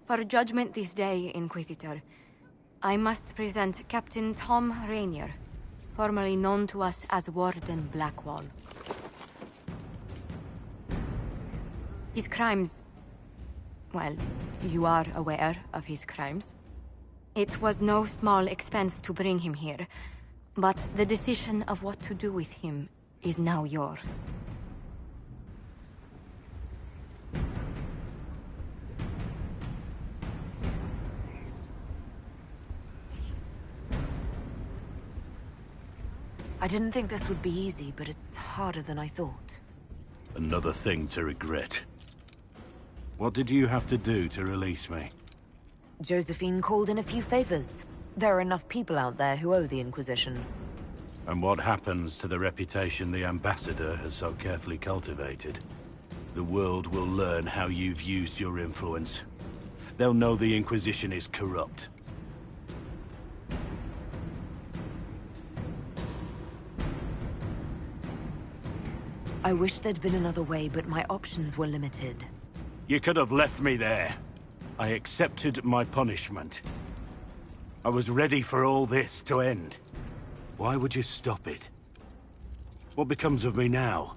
For judgment this day, Inquisitor, I must present Captain Thom Rainier, formerly known to us as Warden Blackwall. His crimes... well, you are aware of his crimes. It was no small expense to bring him here, but the decision of what to do with him is now yours. I didn't think this would be easy, but it's harder than I thought. Another thing to regret. What did you have to do to release me? Josephine called in a few favors. There are enough people out there who owe the Inquisition. And what happens to the reputation the Ambassador has so carefully cultivated? The world will learn how you've used your influence. They'll know the Inquisition is corrupt. I wish there'd been another way, but my options were limited. You could have left me there. I accepted my punishment. I was ready for all this to end. Why would you stop it? What becomes of me now?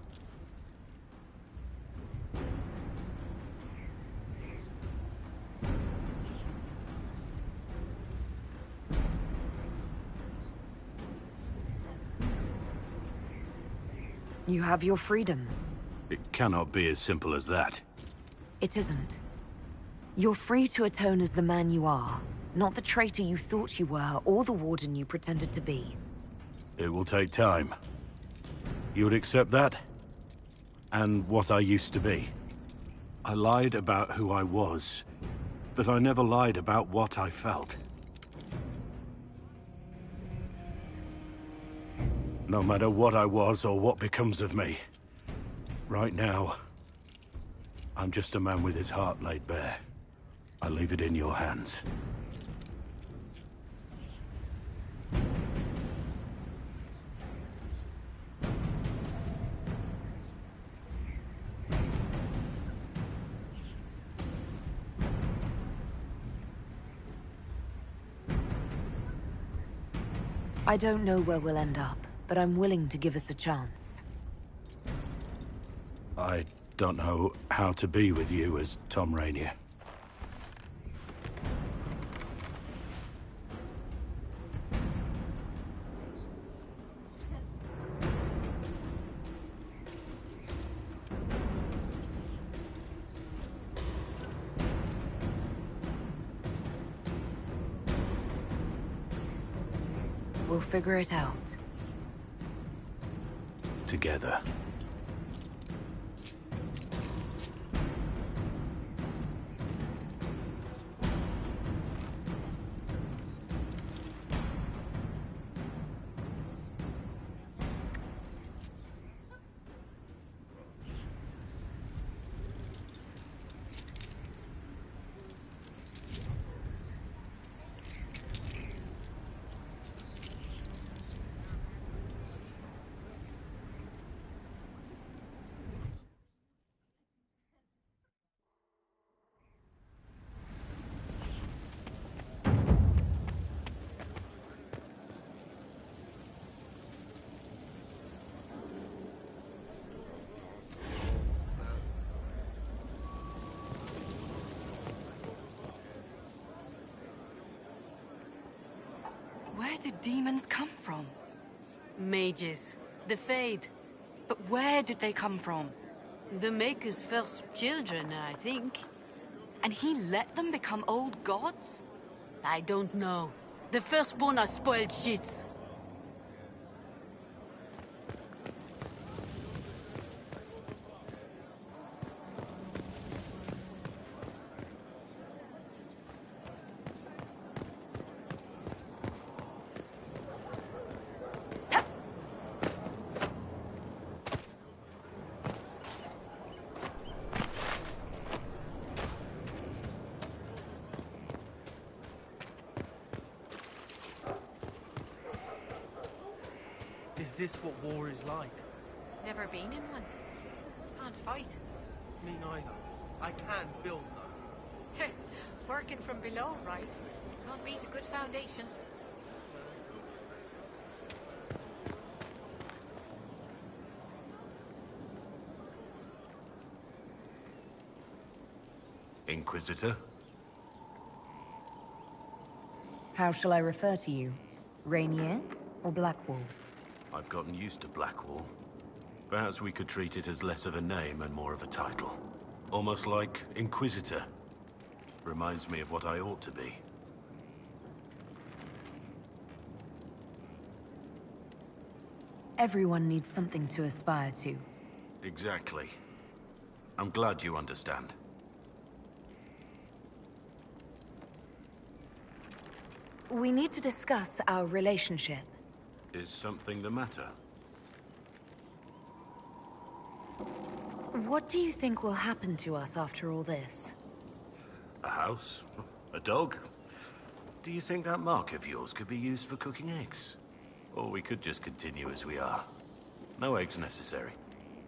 You have your freedom. It cannot be as simple as that. It isn't. You're free to atone as the man you are, not the traitor you thought you were, or the warden you pretended to be. It will take time. You would accept that? And what I used to be? I lied about who I was, but I never lied about what I felt. No matter what I was or what becomes of me, right now, I'm just a man with his heart laid bare. I leave it in your hands. I don't know where we'll end up, but I'm willing to give us a chance. I don't know how to be with you as Thom Rainier. We'll figure it out. Together. Where did demons come from? Mages. The Fade. But where did they come from? The Maker's first children, I think. And he let them become old gods? I don't know. The firstborn are spoiled shits. Is this what war is like? Never been in one. Can't fight. Me neither. I can build though. We're working from below, right? Won't beat a good foundation. Inquisitor? How shall I refer to you? Rainier or Blackwall? I've gotten used to Blackwall. Perhaps we could treat it as less of a name and more of a title. Almost like Inquisitor. Reminds me of what I ought to be. Everyone needs something to aspire to. Exactly. I'm glad you understand. We need to discuss our relationship. Is something the matter? What do you think will happen to us after all this? A house? A dog? Do you think that mark of yours could be used for cooking eggs? Or we could just continue as we are. No eggs necessary.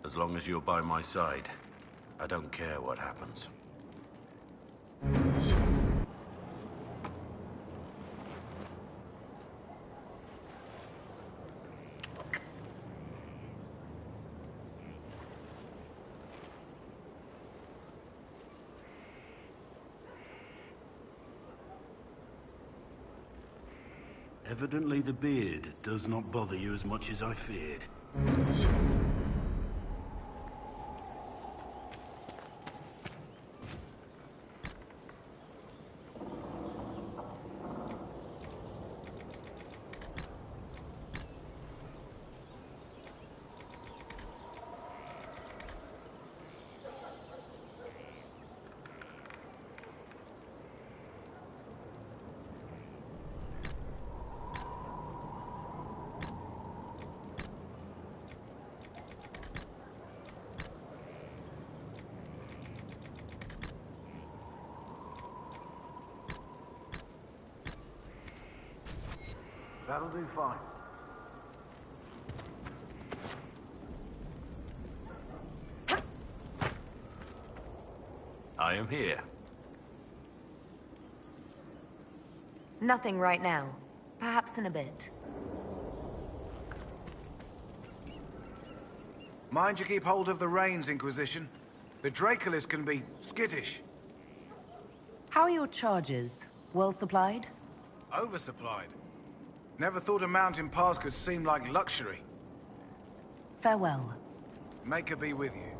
As long as you're by my side, I don't care what happens. Evidently the beard does not bother you as much as I feared. That'll do fine. I am here. Nothing right now. Perhaps in a bit. Mind you keep hold of the reins, Inquisition. The Dracolis can be skittish. How are your charges? Well supplied? Oversupplied. Never thought a mountain pass could seem like luxury. Farewell. May it be with you.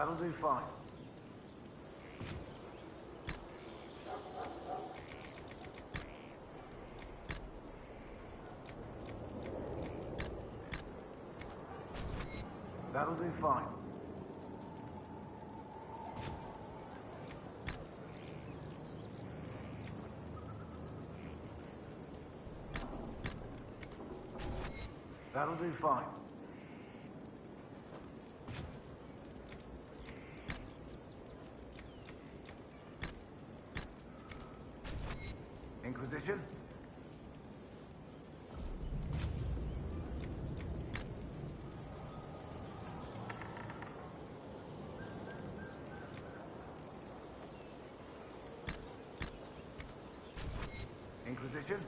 That'll do fine. That'll do fine. That'll do fine. Inquisition? Inquisition?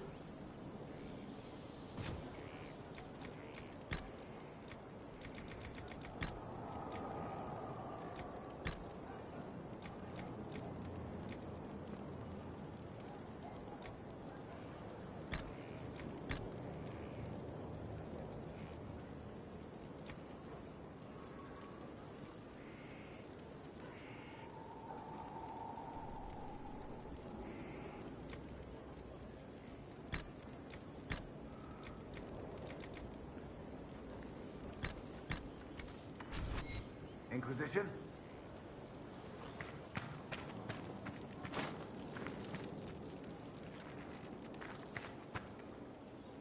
Inquisition?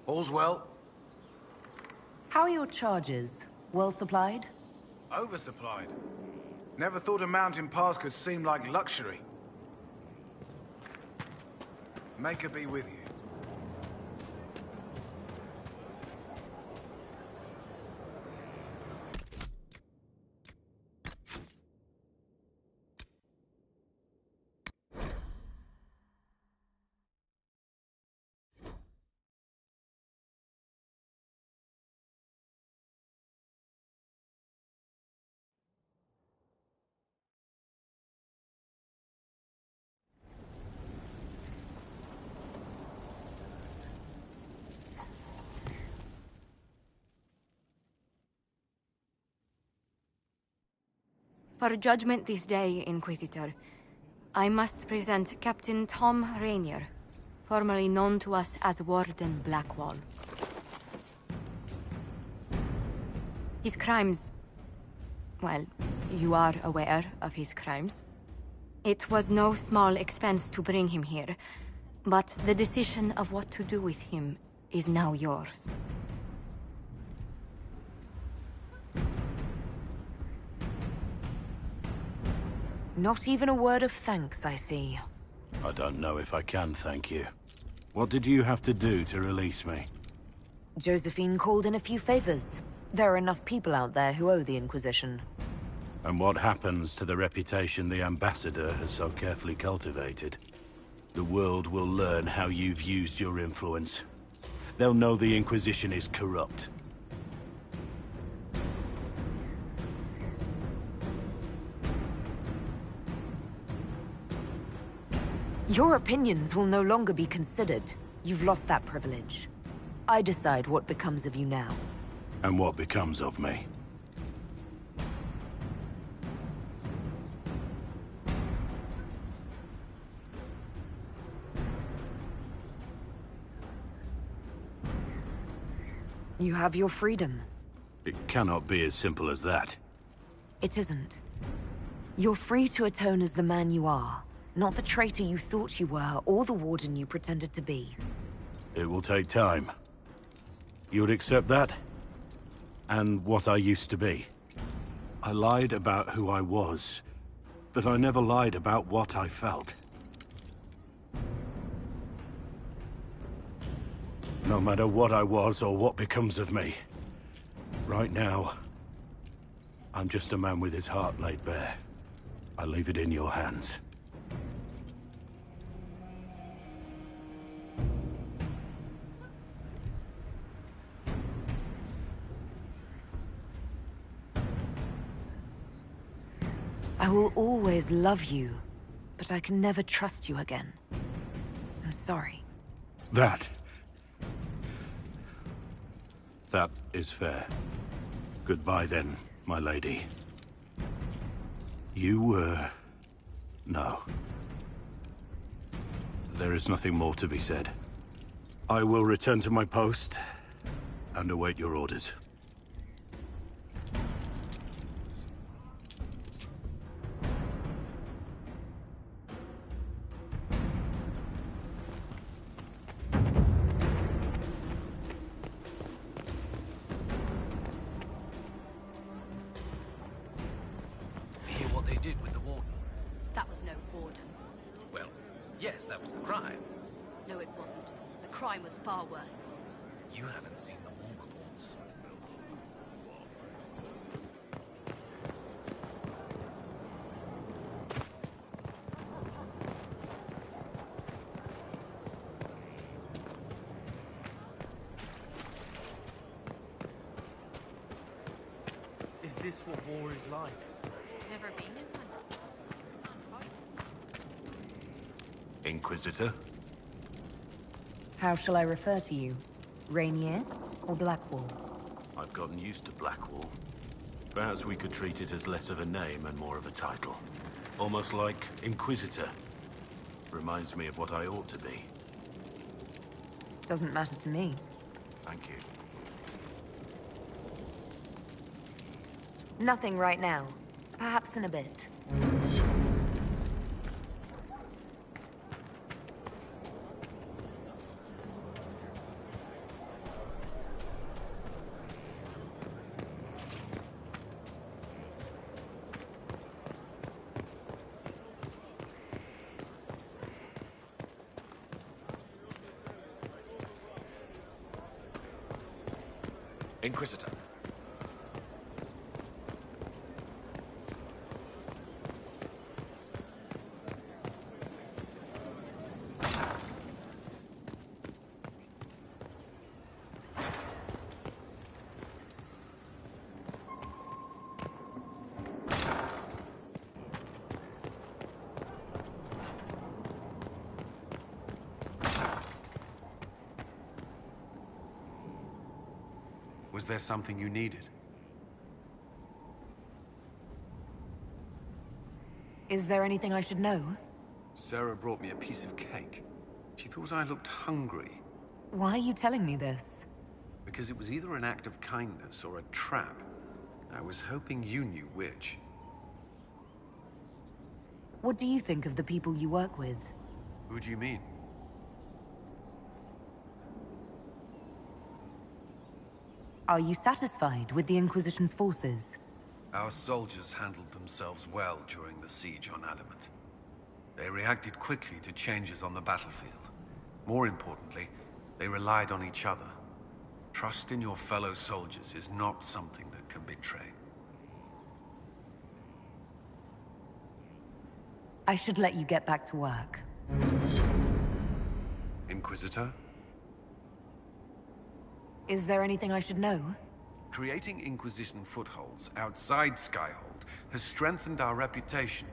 All's well. How are your charges? Well supplied? Oversupplied. Never thought a mountain pass could seem like luxury. Make her be with you. For judgment this day, Inquisitor, I must present Captain Thom Rainier, formerly known to us as Warden Blackwall. His crimes... well, you are aware of his crimes. It was no small expense to bring him here, but the decision of what to do with him is now yours. Not even a word of thanks, I see. I don't know if I can thank you. What did you have to do to release me? Josephine called in a few favors. There are enough people out there who owe the Inquisition. And what happens to the reputation the Ambassador has so carefully cultivated? The world will learn how you've used your influence. They'll know the Inquisition is corrupt. Your opinions will no longer be considered. You've lost that privilege. I decide what becomes of you now. And what becomes of me? You have your freedom. It cannot be as simple as that. It isn't. You're free to atone as the man you are, not the traitor you thought you were, or the warden you pretended to be. It will take time. You would accept that? And what I used to be. I lied about who I was, but I never lied about what I felt. No matter what I was or what becomes of me, right now, I'm just a man with his heart laid bare. I leave it in your hands. I will always love you, but I can never trust you again. I'm sorry. That is fair. Goodbye then, my lady. You, no. There is nothing more to be said. I will return to my post and await your orders. Hear what they did with the warden? That was no warden. Well, yes, that was the crime. No, it wasn't. The crime was far worse. You haven't seen the war reports. Is this what war is like? Never been in one. Inquisitor? How shall I refer to you? Rainier or Blackwall? I've gotten used to Blackwall. Perhaps we could treat it as less of a name and more of a title. Almost like Inquisitor. Reminds me of what I ought to be. Doesn't matter to me. Thank you. Nothing right now. Perhaps in a bit. Inquisitor. Was there something you needed? Is there anything I should know? Sarah brought me a piece of cake. She thought I looked hungry, Why are you telling me this? because it was either an act of kindness or a trap. I was hoping you knew which. What do you think of the people you work with? Who do you mean? Are you satisfied with the Inquisition's forces? Our soldiers handled themselves well during the siege on Adamant. They reacted quickly to changes on the battlefield. More importantly, they relied on each other. Trust in your fellow soldiers is not something that can betray. I should let you get back to work. Inquisitor? Is there anything I should know? Creating Inquisition footholds outside Skyhold has strengthened our reputation.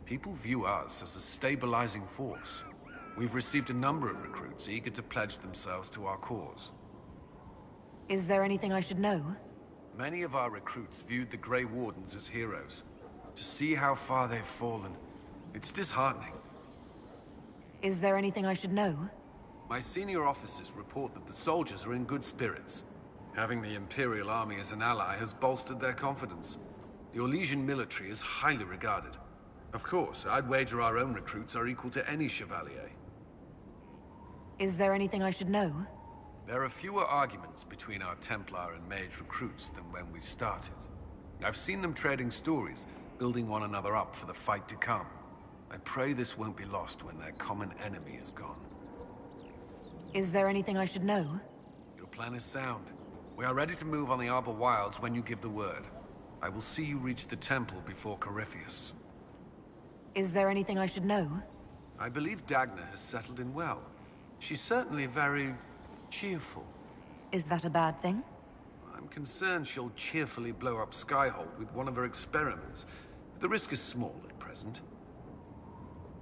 People view us as a stabilizing force. We've received a number of recruits eager to pledge themselves to our cause. Is there anything I should know? Many of our recruits viewed the Grey Wardens as heroes. To see how far they've fallen, it's disheartening. Is there anything I should know? My senior officers report that the soldiers are in good spirits. Having the Imperial Army as an ally has bolstered their confidence. The Orlesian military is highly regarded. Of course, I'd wager our own recruits are equal to any Chevalier. Is there anything I should know? There are fewer arguments between our Templar and Mage recruits than when we started. I've seen them trading stories, building one another up for the fight to come. I pray this won't be lost when their common enemy is gone. Is there anything I should know? Your plan is sound. We are ready to move on the Arbor Wilds when you give the word. I will see you reach the temple before Corypheus. Is there anything I should know? I believe Dagna has settled in well. She's certainly very cheerful. Is that a bad thing? I'm concerned she'll cheerfully blow up Skyhold with one of her experiments. The risk is small at present.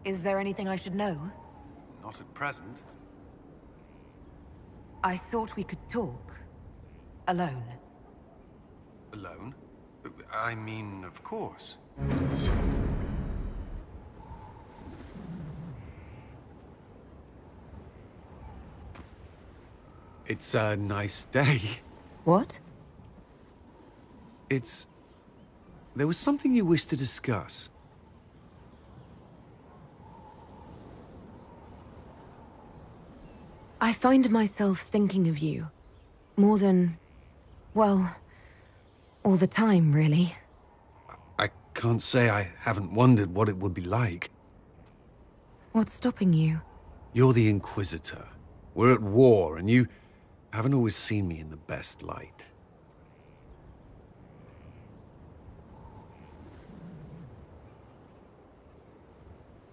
Is there anything I should know? Not at present. I thought we could talk. Alone. Alone? I mean, of course. It's a nice day. What? There was something you wished to discuss. I find myself thinking of you. More than... well... all the time, really. I can't say I haven't wondered what it would be like. What's stopping you? You're the Inquisitor. We're at war, and you haven't always seen me in the best light.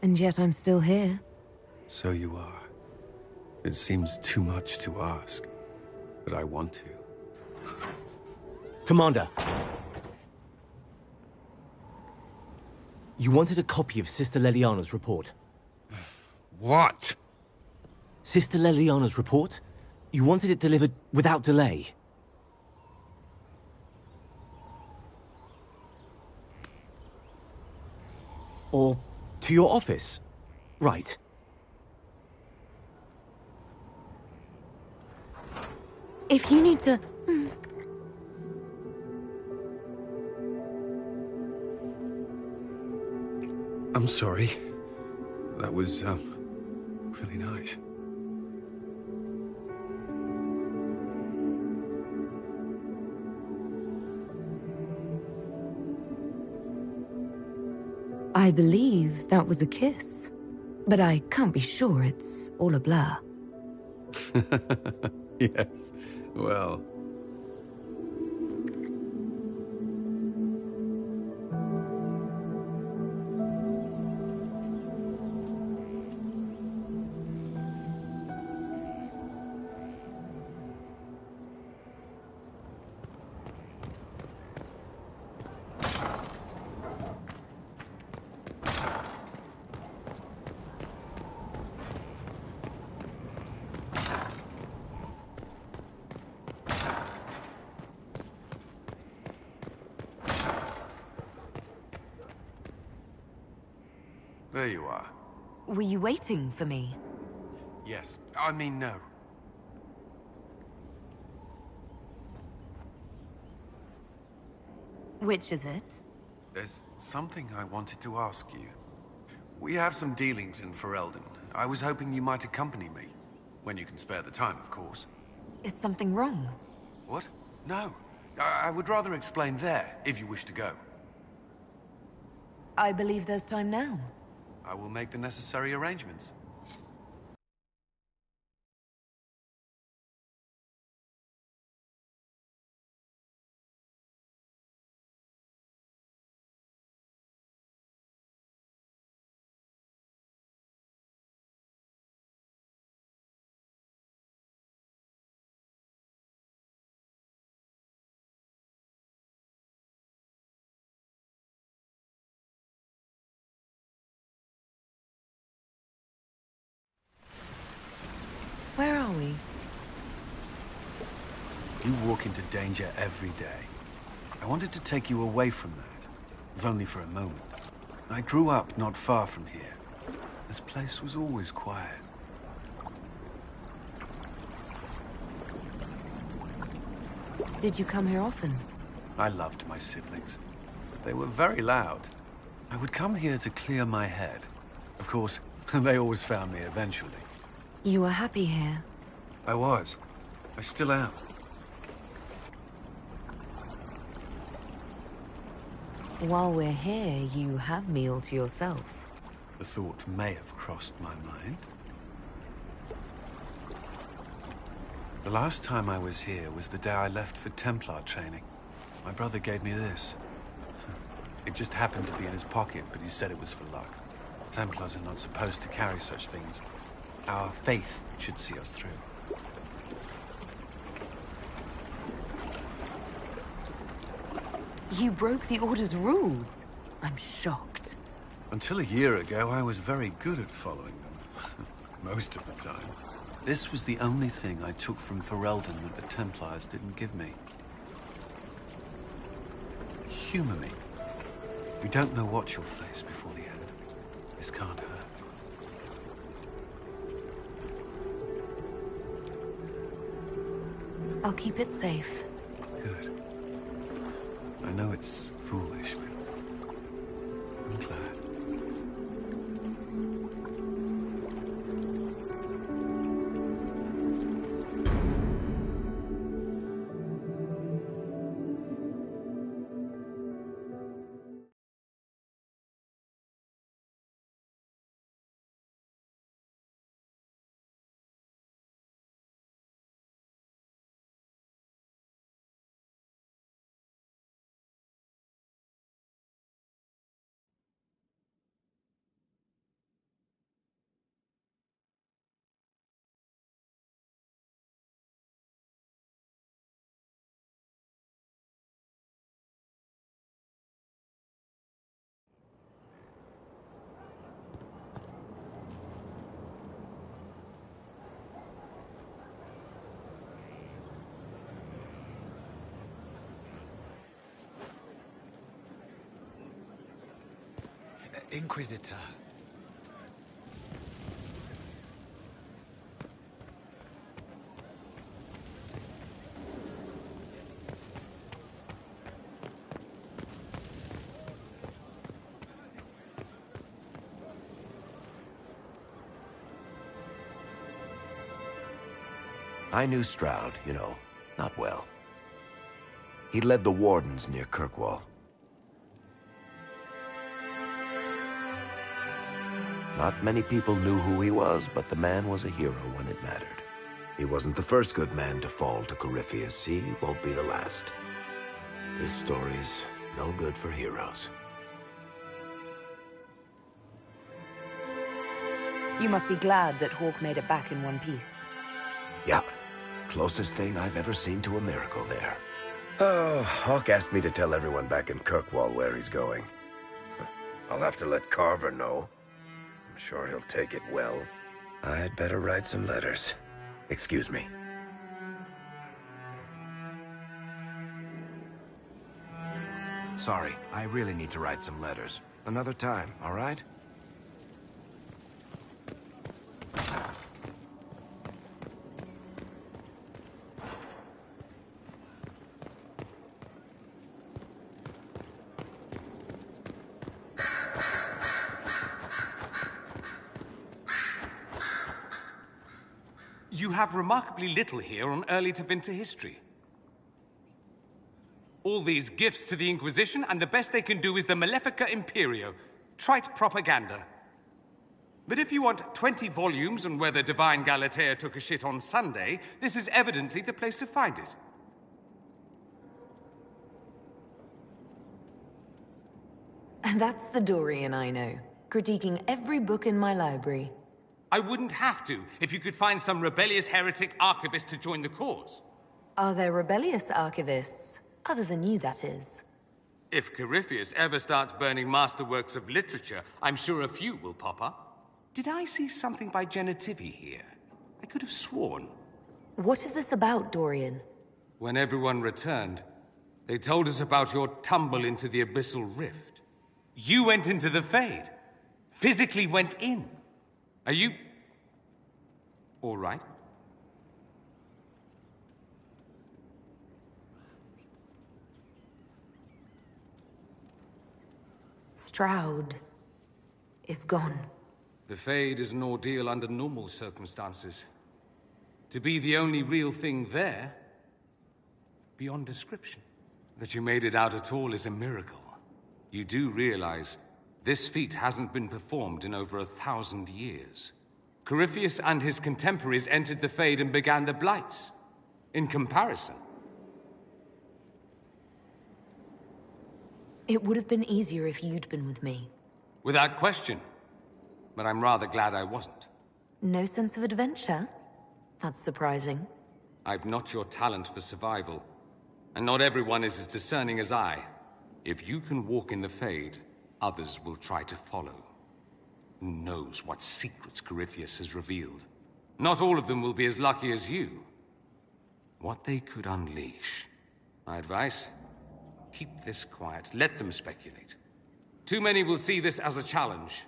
And yet I'm still here. So you are. It seems too much to ask, but I want to. Commander. You wanted a copy of Sister Leliana's report. What? Sister Leliana's report? You wanted it delivered without delay. Or to your office. Right. If you need to... I'm sorry. That was, really nice. I believe that was a kiss. But I can't be sure, it's all a blur. Yes, well... There you are. Were you waiting for me? Yes. I mean, no. Which is it? There's something I wanted to ask you. We have some dealings in Ferelden. I was hoping you might accompany me. When you can spare the time, of course. Is something wrong? What? No. I would rather explain there, if you wish to go. I believe there's time now. I will make the necessary arrangements. Where are we? You walk into danger every day. I wanted to take you away from that, if only for a moment. I grew up not far from here. This place was always quiet. Did you come here often? I loved my siblings, but they were very loud. I would come here to clear my head. Of course, they always found me eventually. You were happy here. I was. I still am. While we're here, you have me all to yourself. The thought may have crossed my mind. The last time I was here was the day I left for Templar training. My brother gave me this. It just happened to be in his pocket, but he said it was for luck. Templars are not supposed to carry such things. Our faith should see us through. You broke the Order's rules. I'm shocked. Until a year ago, I was very good at following them. Most of the time. This was the only thing I took from Ferelden that the Templars didn't give me. Humor me. You don't know what you'll face before the end. This can't hurt. I'll keep it safe. Good. I know it's foolish, but I'm glad. Inquisitor. I knew Stroud, you know, not well. He led the Wardens near Kirkwall. Not many people knew who he was, but the man was a hero when it mattered. He wasn't the first good man to fall to Corypheus. He won't be the last. This story's no good for heroes. You must be glad that Hawke made it back in one piece. Yep. Closest thing I've ever seen to a miracle there. Oh, Hawke asked me to tell everyone back in Kirkwall where he's going. I'll have to let Carver know. I'm sure he'll take it well. I'd better write some letters. Excuse me. Sorry, I really need to write some letters. Another time, all right? You have remarkably little here on early to Vinter history. All these gifts to the Inquisition, and the best they can do is the Malefica Imperio. Trite propaganda. But if you want 20 volumes on whether Divine Galatea took a shit on Sunday, this is evidently the place to find it. And that's the Dorian I know, critiquing every book in my library. I wouldn't have to, if you could find some rebellious heretic archivist to join the cause. Are there rebellious archivists? Other than you, that is. If Corypheus ever starts burning masterworks of literature, I'm sure a few will pop up. Did I see something by Genitivi here? I could have sworn. What is this about, Dorian? When everyone returned, they told us about your tumble into the Abyssal Rift. You went into the Fade. Physically went in. Are you... all right? Stroud is gone. The Fade is an ordeal under normal circumstances. To be the only real thing there, beyond description. That you made it out at all is a miracle. You do realize this feat hasn't been performed in over 1,000 years. Corypheus and his contemporaries entered the Fade and began the Blights. In comparison. It would have been easier if you'd been with me. Without question. But I'm rather glad I wasn't. No sense of adventure? That's surprising. I've not your talent for survival. And not everyone is as discerning as I. If you can walk in the Fade, others will try to follow. Who knows what secrets Corypheus has revealed? Not all of them will be as lucky as you. What they could unleash. My advice? Keep this quiet. Let them speculate. Too many will see this as a challenge.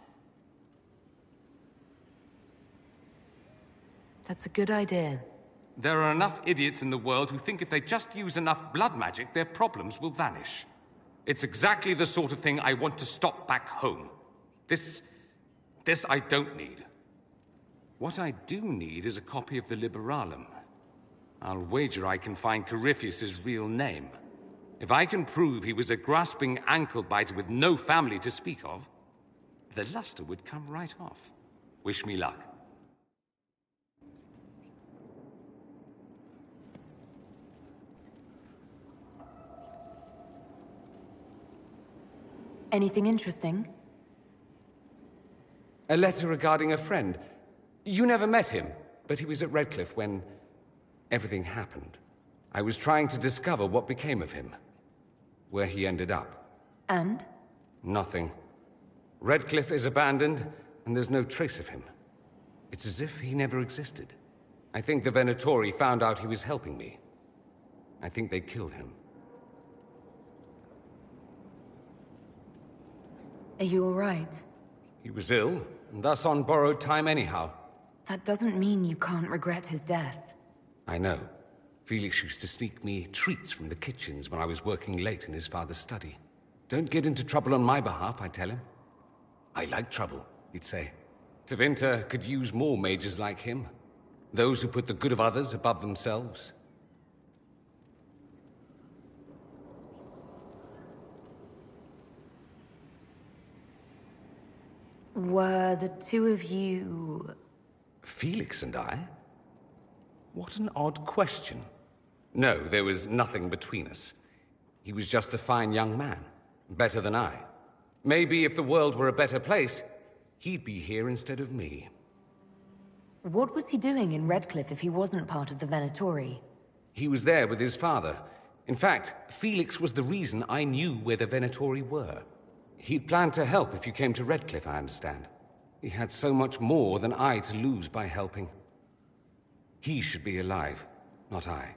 That's a good idea. There are enough idiots in the world who think if they just use enough blood magic, their problems will vanish. It's exactly the sort of thing I want to stop back home. This I don't need. What I do need is a copy of the Liberalum. I'll wager I can find Corypheus's real name. If I can prove he was a grasping ankle-biter with no family to speak of, the luster would come right off. Wish me luck. Anything interesting? A letter regarding a friend. You never met him, but he was at Redcliffe when everything happened. I was trying to discover what became of him, where he ended up. And? Nothing. Redcliffe is abandoned, and there's no trace of him. It's as if he never existed. I think the Venatori found out he was helping me. I think they killed him. Are you all right? He was ill, and thus on borrowed time anyhow. That doesn't mean you can't regret his death. I know. Felix used to sneak me treats from the kitchens when I was working late in his father's study. Don't get into trouble on my behalf, I tell him. I like trouble, he'd say. Tevinter could use more mages like him. Those who put the good of others above themselves. Were the two of you... Felix and I? What an odd question. No, there was nothing between us. He was just a fine young man. Better than I. Maybe if the world were a better place, he'd be here instead of me. What was he doing in Redcliffe if he wasn't part of the Venatori? He was there with his father. In fact, Felix was the reason I knew where the Venatori were. He'd planned to help if you came to Redcliffe, I understand. He had so much more than I to lose by helping. He should be alive, not I.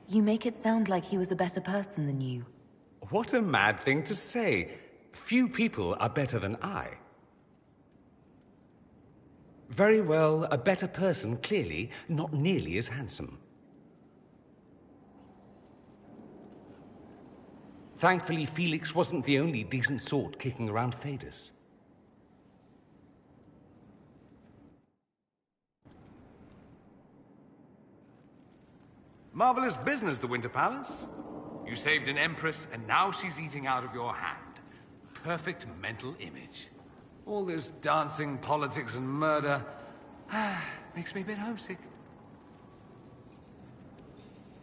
You make it sound like he was a better person than you. What a mad thing to say. Few people are better than I. Very well, a better person, clearly, not nearly as handsome. Thankfully, Felix wasn't the only decent sort kicking around Thedas. Marvelous business, the Winter Palace. You saved an empress, and now she's eating out of your hand. Perfect mental image. All this dancing, politics, and murder makes me a bit homesick.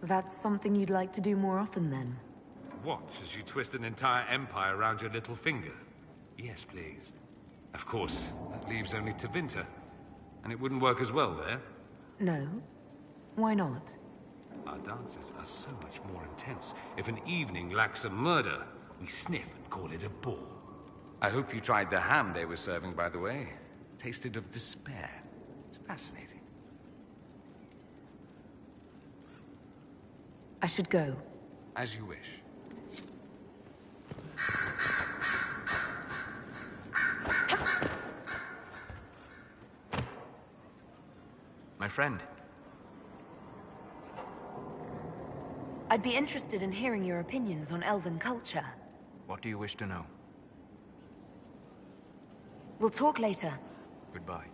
That's something you'd like to do more often, then? Watch as you twist an entire empire around your little finger. Yes, please. Of course, that leaves only Tevinter. And it wouldn't work as well there. No. Why not? Our dances are so much more intense. If an evening lacks a murder, we sniff and call it a ball. I hope you tried the ham they were serving, by the way. Tasted of despair. It's fascinating. I should go. As you wish. My friend. I'd be interested in hearing your opinions on elven culture. What do you wish to know? We'll talk later. Goodbye.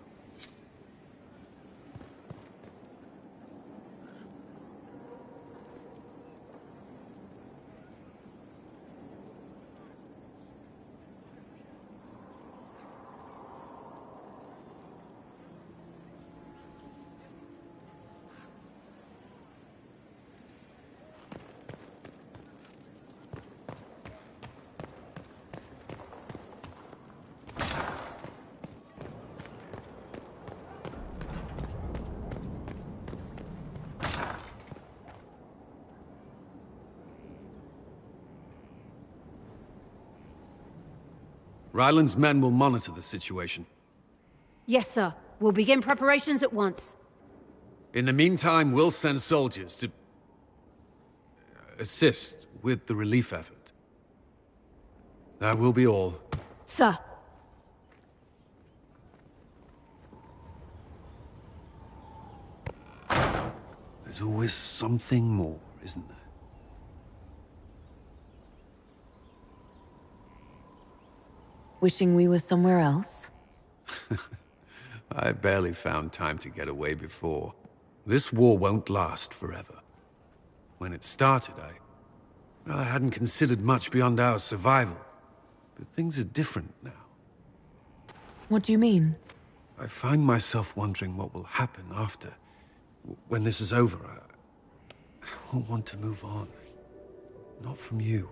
Ryland's men will monitor the situation. Yes, sir. We'll begin preparations at once. In the meantime, we'll send soldiers to assist with the relief effort. That will be all. Sir. There's always something more, isn't there? Wishing we were somewhere else? I barely found time to get away before. This war won't last forever. When it started, I hadn't considered much beyond our survival. But things are different now. What do you mean? I find myself wondering what will happen after. When this is over, I won't want to move on. Not from you.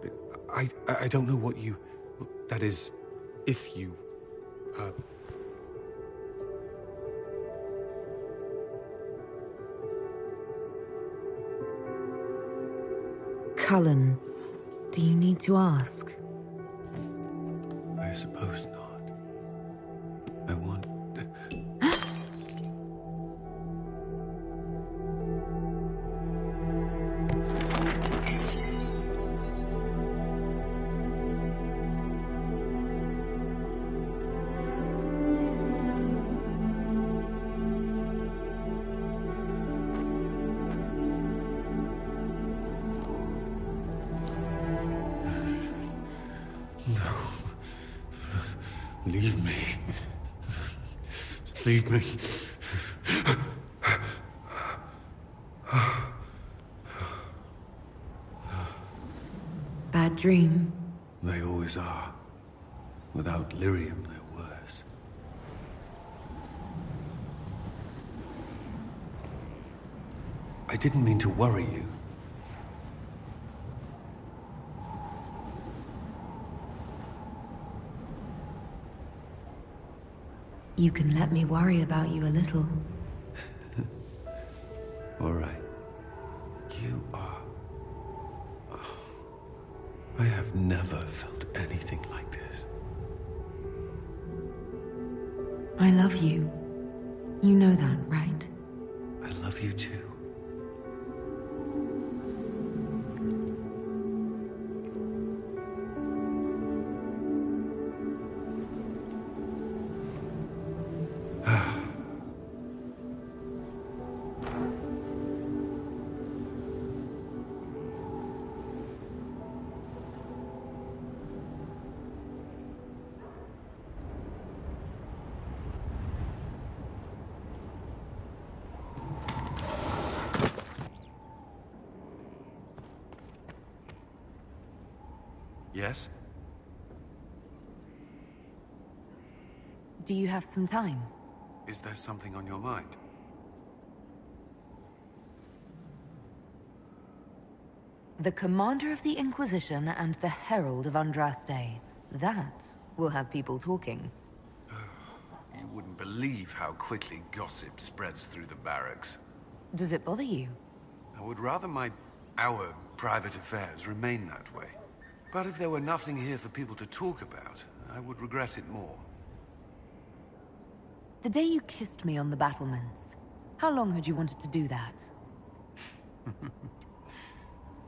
But I don't know what you... That is, if you... Cullen, do you need to ask? I suppose not. I want... Leave me. Leave me. Bad dream? They always are. Without lyrium, they're worse. I didn't mean to worry you. You can let me worry about you a little. All right. You are... I have never felt anything like this. I love you. You know that, right? I love you too. Yes? Do you have some time? Is there something on your mind? The Commander of the Inquisition and the Herald of Andraste. That will have people talking. You wouldn't believe how quickly gossip spreads through the barracks. Does it bother you? I would rather our private affairs remain that way. But if there were nothing here for people to talk about, I would regret it more. The day you kissed me on the battlements, how long had you wanted to do that?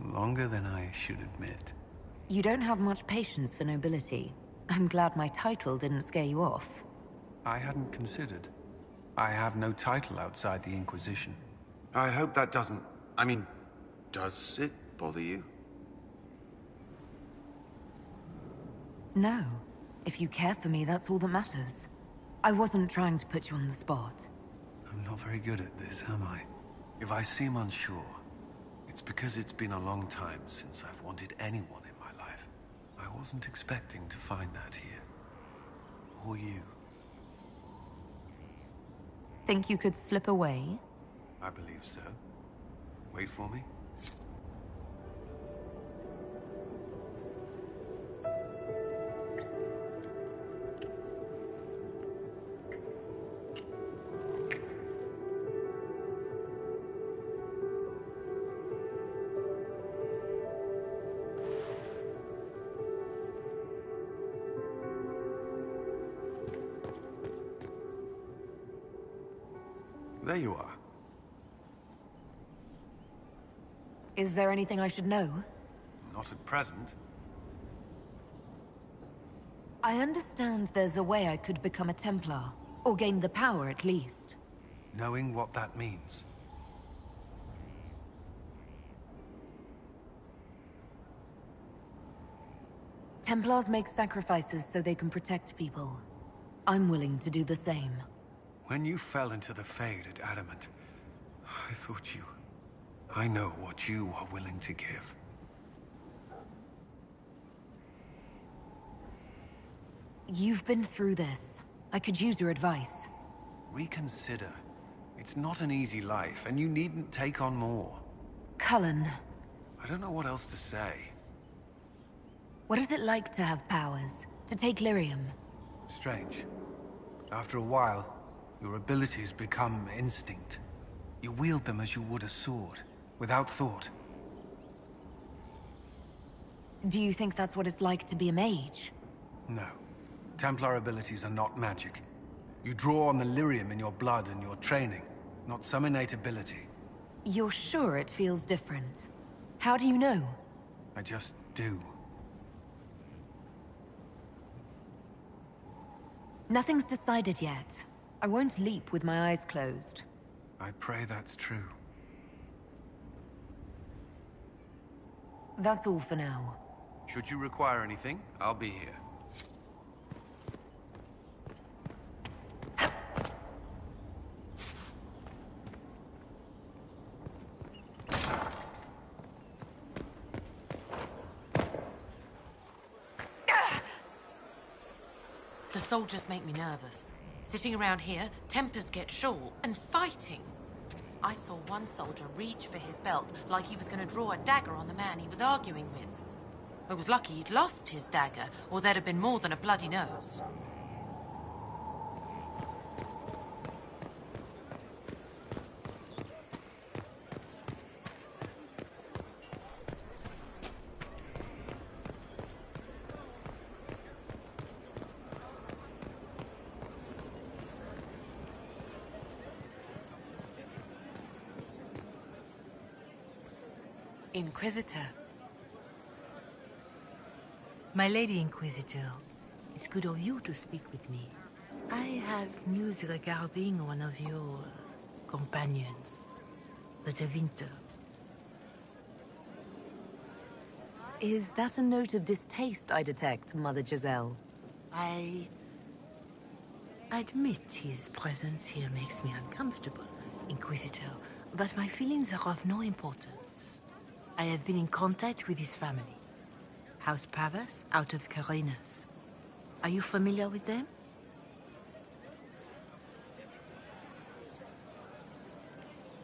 Longer than I should admit. You don't have much patience for nobility. I'm glad my title didn't scare you off. I hadn't considered. I have no title outside the Inquisition. I hope that doesn't... I mean, does it bother you? No. If you care for me, that's all that matters. I wasn't trying to put you on the spot. I'm not very good at this, am I? If I seem unsure, it's because it's been a long time since I've wanted anyone in my life. I wasn't expecting to find that here. Or you. Think you could slip away? I believe so. Wait for me. There you are. Is there anything I should know? Not at present. I understand there's a way I could become a Templar. Or gained the power, at least. Knowing what that means. Templars make sacrifices so they can protect people. I'm willing to do the same. When you fell into the Fade at Adamant, I thought you... I know what you are willing to give. You've been through this. I could use your advice. Reconsider. It's not an easy life, and you needn't take on more. Cullen, I don't know what else to say. what is it like to have powers? To take lyrium? Strange. After a while, your abilities become instinct. You wield them as you would a sword, without thought. Do you think that's what it's like to be a mage? No. Templar abilities are not magic. You draw on the lyrium in your blood and your training, not some innate ability. You're sure it feels different? How do you know? I just do. Nothing's decided yet. I won't leap with my eyes closed. I pray that's true. That's all for now. Should you require anything, I'll be here. The soldiers make me nervous. Sitting around here, tempers get short, and fighting. I saw one soldier reach for his belt like he was going to draw a dagger on the man he was arguing with. I was lucky he'd lost his dagger, or there'd have been more than a bloody nose. Inquisitor. My Lady Inquisitor, it's good of you to speak with me. I have news regarding one of your companions, the Tevinter. Is that a note of distaste I detect, Mother Giselle? I admit his presence here makes me uncomfortable, Inquisitor, but my feelings are of no importance. I have been in contact with his family. House Pavas, out of Carenas. Are you familiar with them?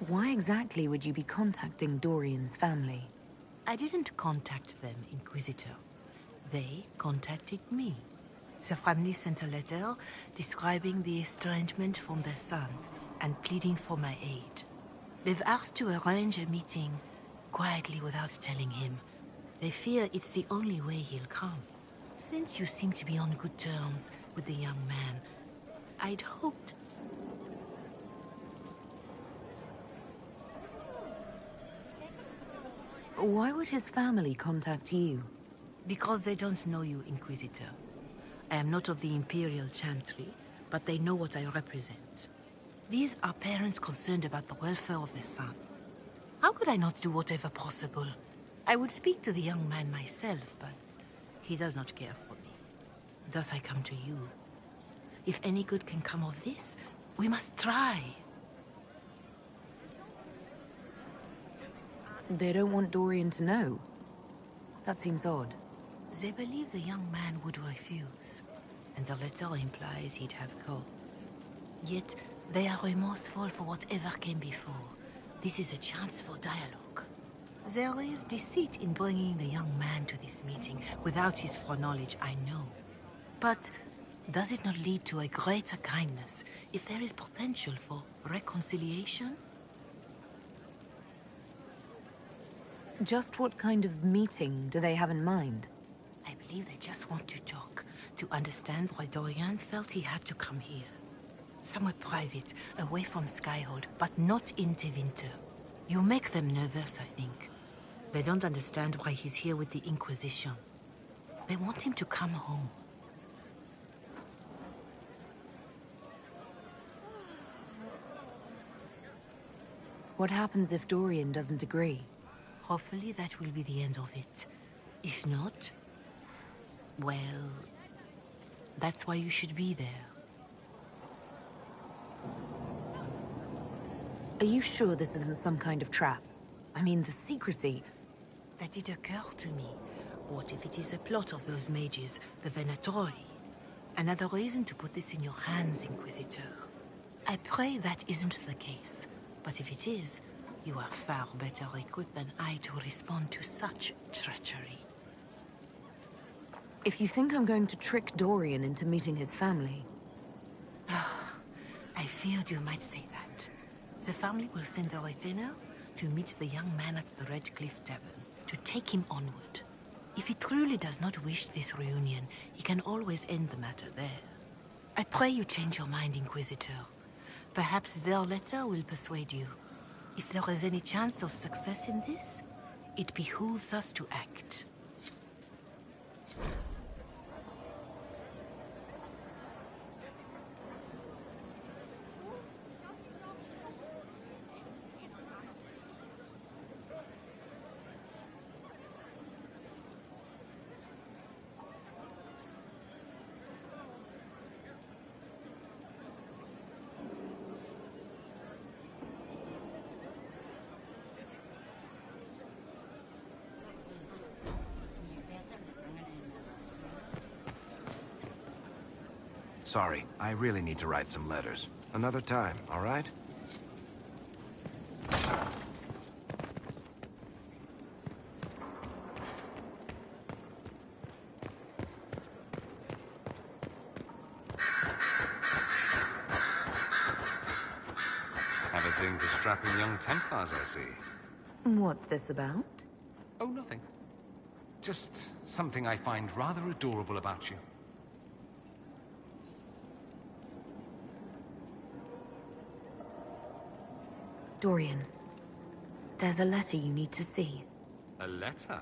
Why exactly would you be contacting Dorian's family? I didn't contact them, Inquisitor. They contacted me. The family sent a letter describing the estrangement from their son and pleading for my aid. They've asked to arrange a meeting quietly without telling him. They fear it's the only way he'll come. Since you seem to be on good terms with the young man, I'd hoped... Why would his family contact you? Because they don't know you, Inquisitor. I am not of the Imperial Chantry, but they know what I represent. These are parents concerned about the welfare of their son. How could I not do whatever possible? I would speak to the young man myself, but he does not care for me. Thus I come to you. If any good can come of this, we must try. They don't want Dorian to know. That seems odd. They believe the young man would refuse, and the letter implies he'd have cause. Yet, they are remorseful for whatever came before. This is a chance for dialogue. There is deceit in bringing the young man to this meeting without his foreknowledge, I know. But does it not lead to a greater kindness if there is potential for reconciliation? Just what kind of meeting do they have in mind? I believe they just want to talk, to understand why Dorian felt he had to come here. Somewhere private, away from Skyhold, but not in Tevinter. You make them nervous, I think. They don't understand why he's here with the Inquisition. They want him to come home. What happens if Dorian doesn't agree? Hopefully that will be the end of it. If not, well, that's why you should be there. Are you sure this isn't some kind of trap? I mean, the secrecy... That did occur to me. What if it is a plot of those mages, the Venatori? Another reason to put this in your hands, Inquisitor. I pray that isn't the case. But if it is, you are far better equipped than I to respond to such treachery. If you think I'm going to trick Dorian into meeting his family... I feared you might say that. The family will send a retainer to meet the young man at the Red Cliff Tavern, to take him onward. If he truly does not wish this reunion, he can always end the matter there. I pray you change your mind, Inquisitor. Perhaps their letter will persuade you. If there is any chance of success in this, it behooves us to act. Sorry, I really need to write some letters. Another time, all right? Have a thing for strapping young Templars, I see. What's this about? Oh, nothing. Just something I find rather adorable about you. Dorian, there's a letter you need to see. A letter?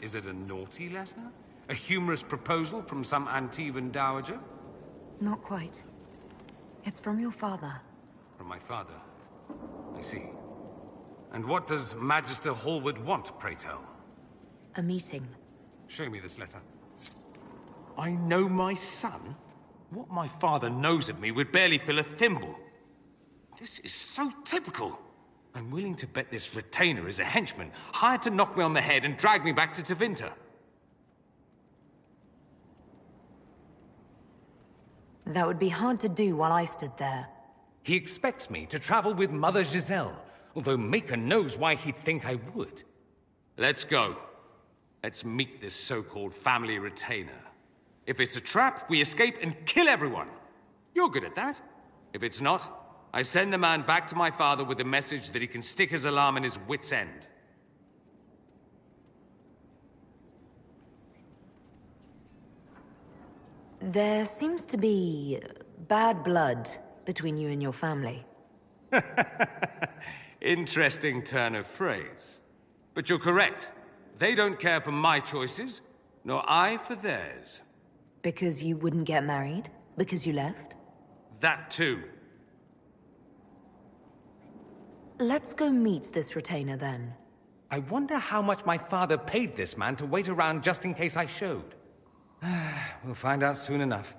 Is it a naughty letter? A humorous proposal from some Antivan dowager? Not quite. It's from your father. From my father? I see. And what does Magister Hallward want, pray tell? A meeting. Show me this letter. I know my son? What my father knows of me would barely fill a thimble. This is so typical. I'm willing to bet this retainer is a henchman, hired to knock me on the head and drag me back to Tevinter. That would be hard to do while I stood there. He expects me to travel with Mother Giselle, although Maker knows why he'd think I would. Let's go. Let's meet this so-called family retainer. If it's a trap, we escape and kill everyone. You're good at that. If it's not, I send the man back to my father with the message that he can stick his alarm in his wit's end. There seems to be bad blood between you and your family. Interesting turn of phrase. But you're correct. They don't care for my choices, nor I for theirs. Because you wouldn't get married? Because you left? That too. Let's go meet this retainer, then. I wonder how much my father paid this man to wait around just in case I showed. We'll find out soon enough.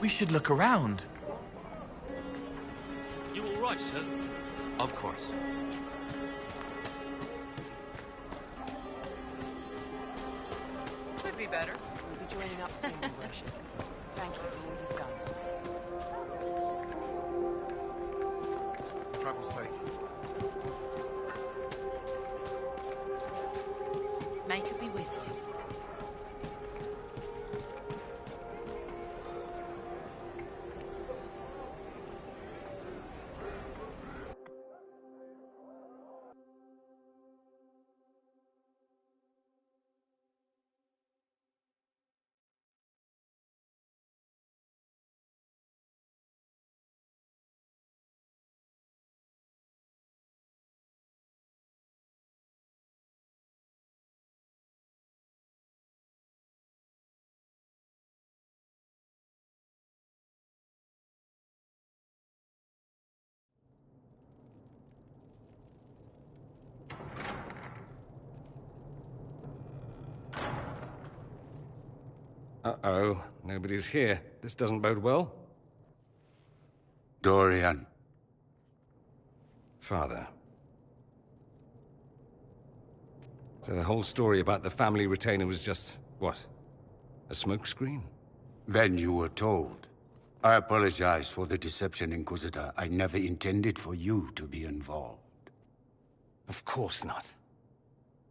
We should look around. You all right, sir? Of course. Could be better. We'll be joining up soon, Your Worship. Thank you for all you've done. Travel safe. May could be with you. Uh-oh, nobody's here. This doesn't bode well. Dorian. Father. So the whole story about the family retainer was just, what? A smokescreen? Then you were told. I apologize for the deception, Inquisitor. I never intended for you to be involved. Of course not.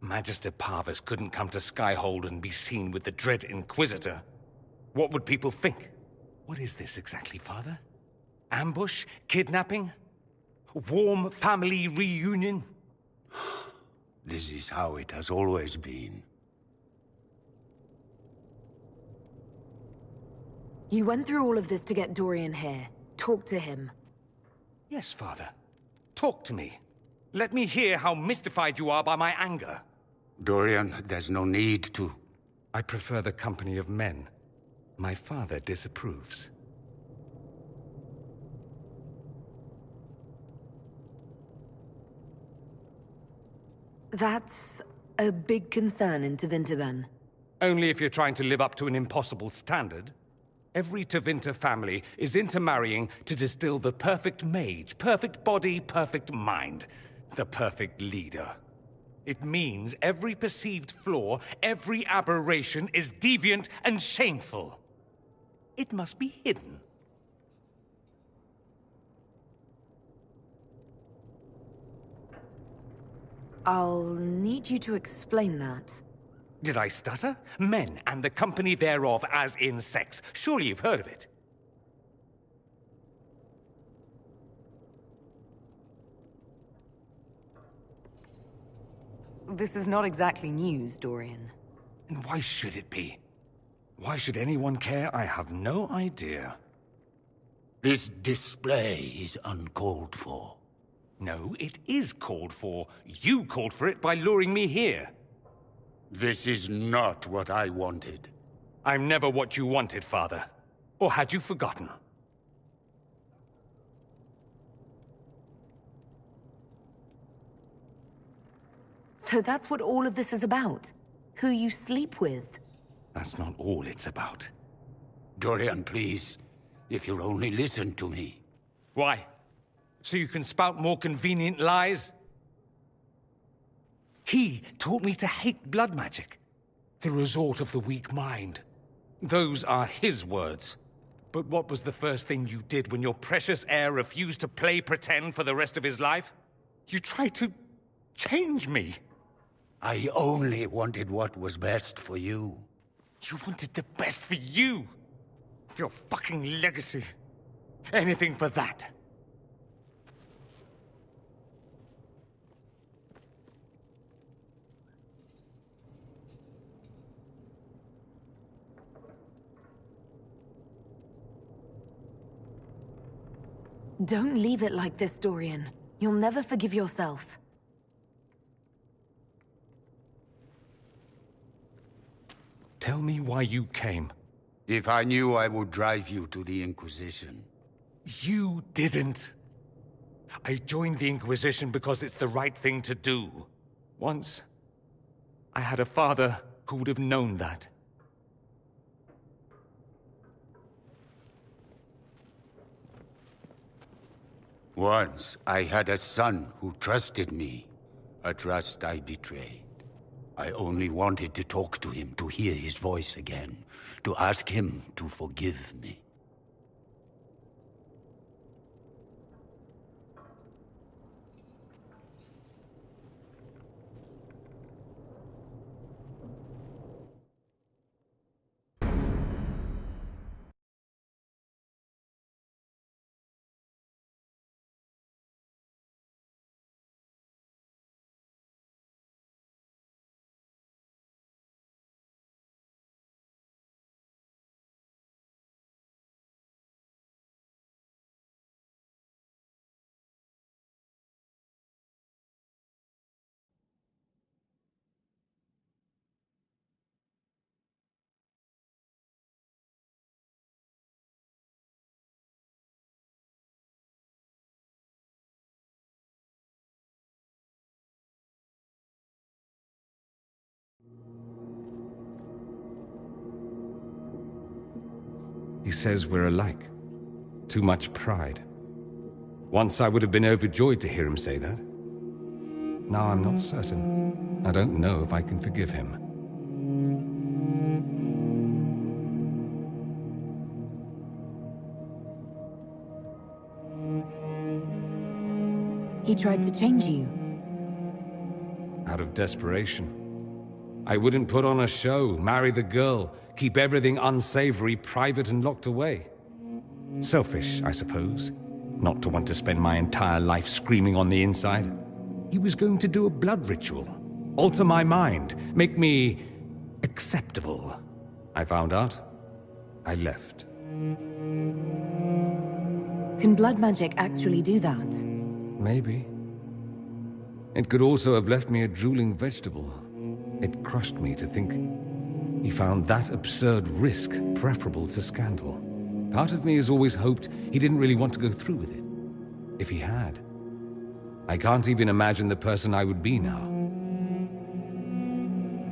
Magister Parvus couldn't come to Skyhold and be seen with the dread Inquisitor. What would people think? What is this exactly, Father? Ambush? Kidnapping? Warm family reunion? This is how it has always been. You went through all of this to get Dorian here. Talk to him. Yes, Father. Talk to me. Let me hear how mystified you are by my anger. Dorian, there's no need to. I prefer the company of men. My father disapproves. That's a big concern in Tevinter, then. Only if you're trying to live up to an impossible standard. Every Tevinter family is intermarrying to distill the perfect mage, perfect body, perfect mind, the perfect leader. It means every perceived flaw, every aberration is deviant and shameful. It must be hidden. I'll need you to explain that. Did I stutter? Men and the company thereof as in sex. Surely you've heard of it. This is not exactly news, Dorian. And why should it be? Why should anyone care? I have no idea. This display is uncalled for. No, it is called for. You called for it by luring me here. This is not what I wanted. I'm never what you wanted, Father. Or had you forgotten? So that's what all of this is about? Who you sleep with? That's not all it's about. Dorian, please. If you'll only listen to me. Why? So you can spout more convenient lies? He taught me to hate blood magic. The resort of the weak mind. Those are his words. But what was the first thing you did when your precious heir refused to play pretend for the rest of his life? You tried to change me. I only wanted what was best for you. You wanted the best for you. Your fucking legacy. Anything for that. Don't leave it like this, Dorian. You'll never forgive yourself. Tell me why you came. If I knew, I would drive you to the Inquisition. You didn't. I joined the Inquisition because it's the right thing to do. Once, I had a father who would have known that. Once, I had a son who trusted me. A trust I betrayed. I only wanted to talk to him, to hear his voice again, to ask him to forgive me. He says we're alike. Too much pride. Once I would have been overjoyed to hear him say that. Now I'm not certain. I don't know if I can forgive him. He tried to change you. Out of desperation. I wouldn't put on a show, marry the girl, keep everything unsavory, private and locked away. Selfish, I suppose. Not to want to spend my entire life screaming on the inside. He was going to do a blood ritual. Alter my mind. Make me acceptable. I found out. I left. Can blood magic actually do that? Maybe. It could also have left me a drooling vegetable. It crushed me to think he found that absurd risk preferable to scandal. Part of me has always hoped he didn't really want to go through with it. If he had, I can't even imagine the person I would be now.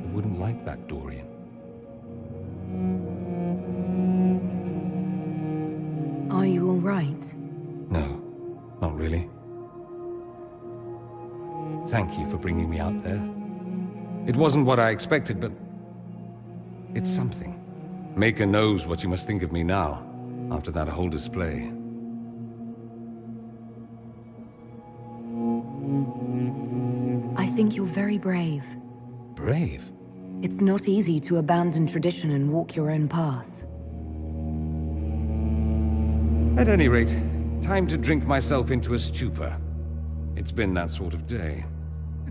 I wouldn't like that Dorian. Are you all right? No, not really. Thank you for bringing me out there. It wasn't what I expected, but it's something. Maker knows what you must think of me now, after that whole display. I think you're very brave. Brave? It's not easy to abandon tradition and walk your own path. At any rate, time to drink myself into a stupor. It's been that sort of day.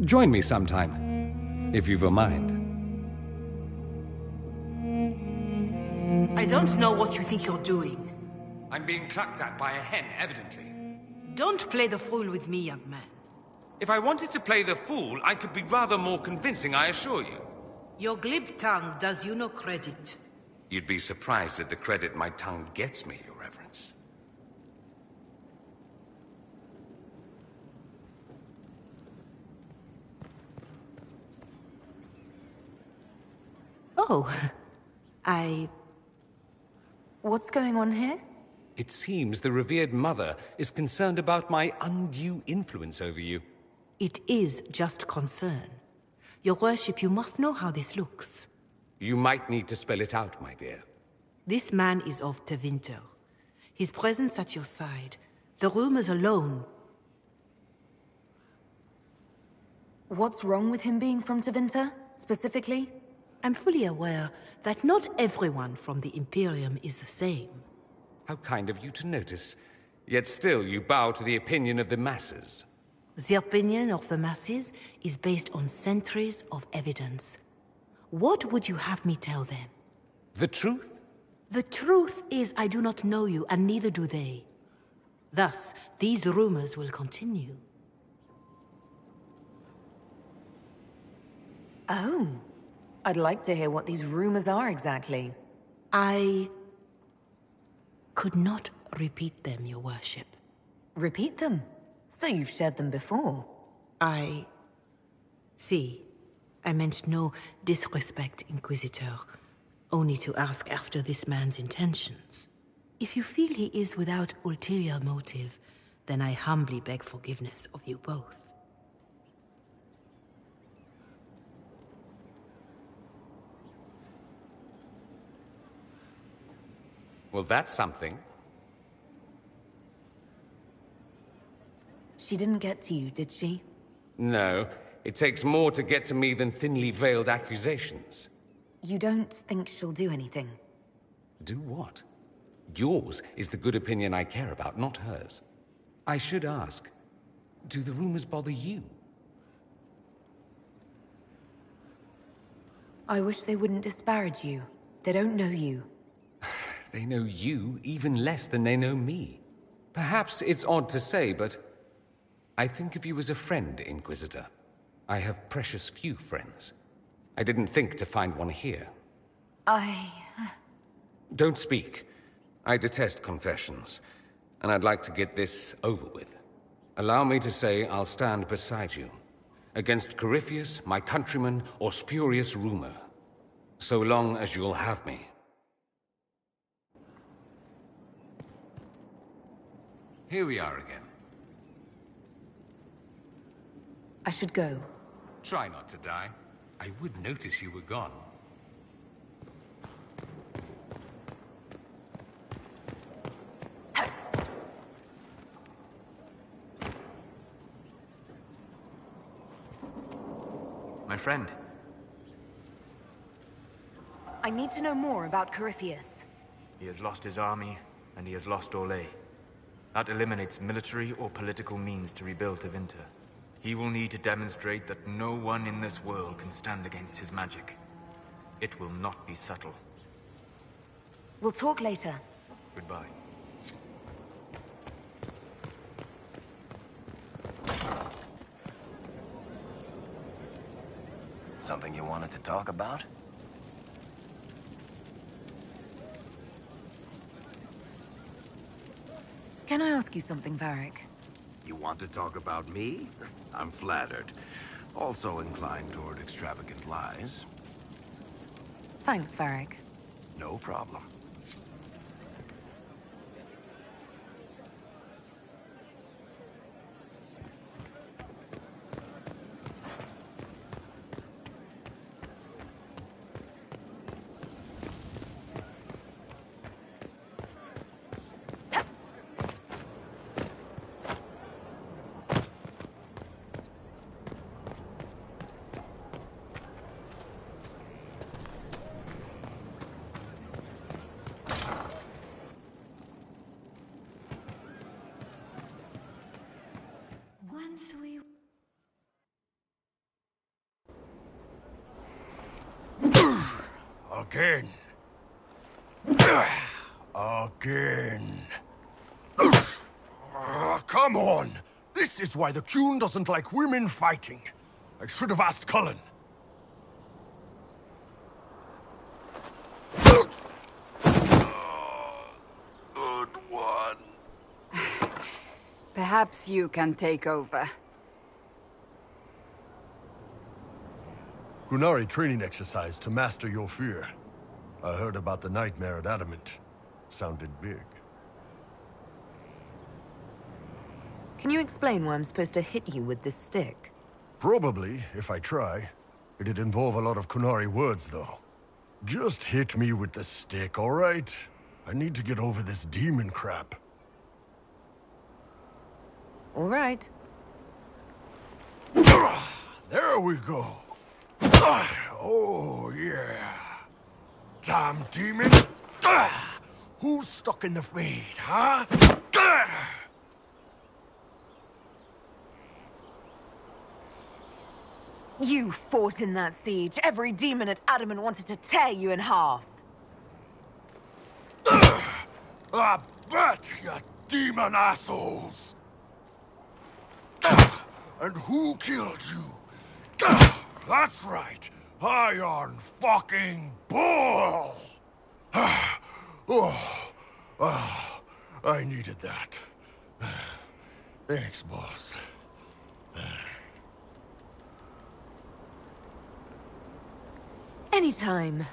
Join me sometime, if you've a mind. I don't know what you think you're doing. I'm being clucked at by a hen, evidently. Don't play the fool with me, young man. If I wanted to play the fool, I could be rather more convincing, I assure you. Your glib tongue does you no credit. You'd be surprised at the credit my tongue gets me, Your Reverence. Oh, What's going on here? It seems the revered mother is concerned about my undue influence over you. It is just concern. Your worship, you must know how this looks. You might need to spell it out, my dear. This man is of Tevinter. His presence at your side, the rumors alone. What's wrong with him being from Tevinter, specifically? I'm fully aware that not everyone from the Imperium is the same. How kind of you to notice. Yet still you bow to the opinion of the masses. The opinion of the masses is based on centuries of evidence. What would you have me tell them? The truth? The truth is I do not know you, and neither do they. Thus, these rumors will continue. Oh. I'd like to hear what these rumors are exactly. I could not repeat them, your worship. Repeat them? So you've shared them before. See, I meant no disrespect, Inquisitor. Only to ask after this man's intentions. If you feel he is without ulterior motive, then I humbly beg forgiveness of you both. Well, that's something. She didn't get to you, did she? No, it takes more to get to me than thinly veiled accusations. You don't think she'll do anything? Do what? Yours is the good opinion I care about, not hers. I should ask, do the rumors bother you? I wish they wouldn't disparage you. They don't know you. They know you even less than they know me. Perhaps it's odd to say, but I think of you as a friend, Inquisitor. I have precious few friends. I didn't think to find one here. Don't speak. I detest confessions, and I'd like to get this over with. Allow me to say I'll stand beside you, against Corypheus, my countrymen, or spurious rumor, so long as you'll have me. Here we are again. I should go. Try not to die. I would notice you were gone. My friend. I need to know more about Corypheus. He has lost his army, and he has lost Orlais. That eliminates military or political means to rebuild Tevinter. He will need to demonstrate that no one in this world can stand against his magic. It will not be subtle. We'll talk later. Goodbye. Something you wanted to talk about? Can I ask you something, Varric? You want to talk about me? I'm flattered. Also inclined toward extravagant lies. Thanks, Varric. No problem. Once we... Again. Again. Come on! This is why the Qun doesn't like women fighting. I should have asked Cullen. Good one. Perhaps you can take over. Qunari training exercise to master your fear. I heard about the nightmare at Adamant. Sounded big. Can you explain why I'm supposed to hit you with this stick? Probably, if I try. It'd involve a lot of Qunari words, though. Just hit me with the stick, all right? I need to get over this demon crap. All right. There we go. Oh, yeah. Damn demon. Who's stuck in the fade, huh? You fought in that siege. Every demon at Adamant wanted to tear you in half. I bet, you demon assholes! And who killed you? That's right, Iron fucking Bull! I needed that. Thanks, boss. Anytime.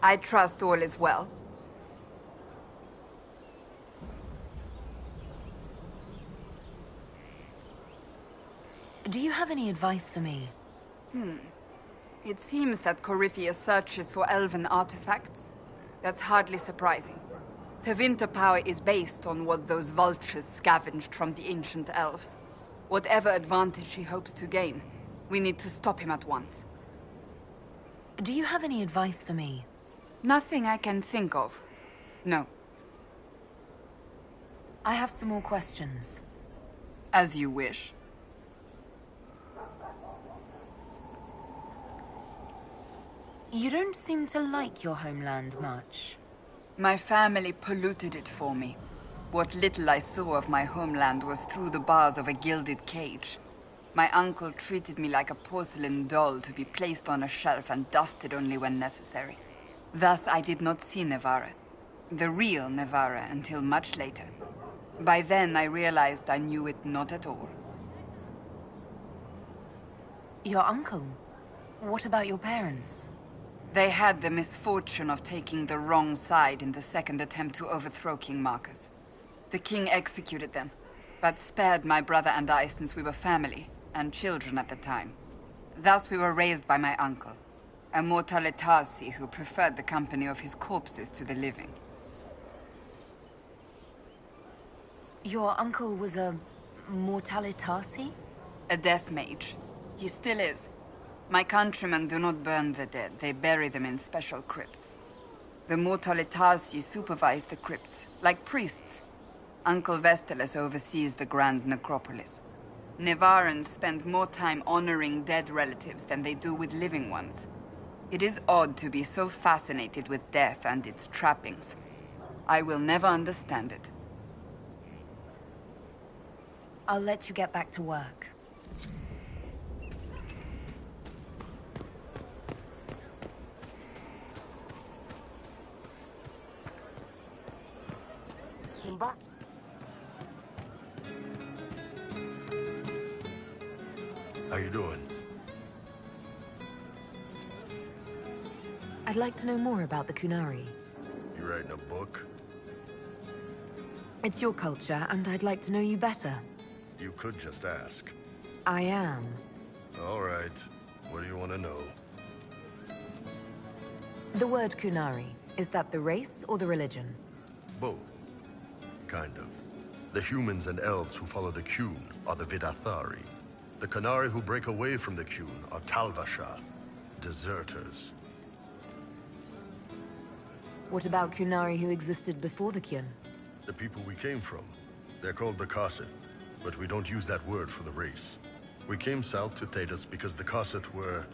I trust all is well. Do you have any advice for me? It seems that Corythia searches for elven artifacts. That's hardly surprising. Tevinter power is based on what those vultures scavenged from the ancient elves. Whatever advantage he hopes to gain, we need to stop him at once. Do you have any advice for me? Nothing I can think of. No. I have some more questions. As you wish. You don't seem to like your homeland much. My family polluted it for me. What little I saw of my homeland was through the bars of a gilded cage. My uncle treated me like a porcelain doll to be placed on a shelf and dusted only when necessary. Thus I did not see Nevarra, the real Nevarra, until much later. By then I realized I knew it not at all. Your uncle? What about your parents? They had the misfortune of taking the wrong side in the second attempt to overthrow King Marcus. The king executed them, but spared my brother and I since we were family, and children at the time. Thus we were raised by my uncle, a Mortalitasi who preferred the company of his corpses to the living. Your uncle was a Mortalitasi? A death mage. He still is. My countrymen do not burn the dead, they bury them in special crypts. The Mortalitasi supervise the crypts, like priests. Uncle Vestalis oversees the grand necropolis. Nevarrans spend more time honoring dead relatives than they do with living ones. It is odd to be so fascinated with death and its trappings. I will never understand it. I'll let you get back to work. How you doing? I'd like to know more about the Kunari. You writing a book? It's your culture, and I'd like to know you better. You could just ask. I am. All right. What do you want to know? The word Kunari, is that the race or the religion? Both. Kind of. The humans and elves who follow the Qun are the Vidathari. The Kunari who break away from the Qun are Talvasha, deserters. What about Kunari who existed before the Qun? The people we came from. They're called the Kossith, but we don't use that word for the race. We came south to Thedas because the Kossith were...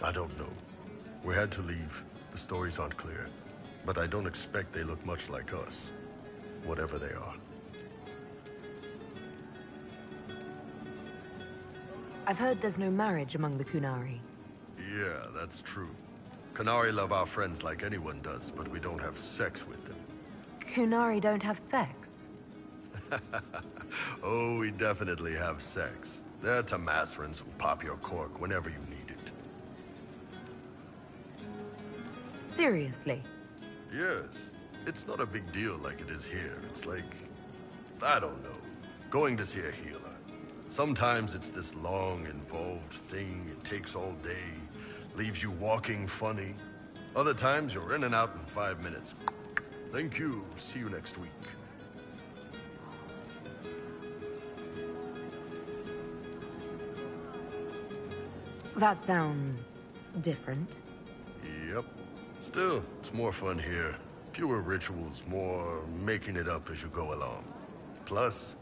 I don't know. We had to leave. The stories aren't clear. But I don't expect they look much like us. Whatever they are. I've heard there's no marriage among the Kunari. Yeah, that's true. Kunari love our friends like anyone does, but we don't have sex with them. Kunari don't have sex? Oh, we definitely have sex. They're Tamasrans who pop your cork whenever you need it. Seriously? Yes. It's not a big deal like it is here. It's like... I don't know. Going to see a healer. Sometimes it's this long, involved thing. It takes all day. Leaves you walking funny. Other times you're in and out in 5 minutes. Thank you. See you next week. That sounds... different. Yep. Still, it's more fun here. Fewer rituals, more making it up as you go along. Plus,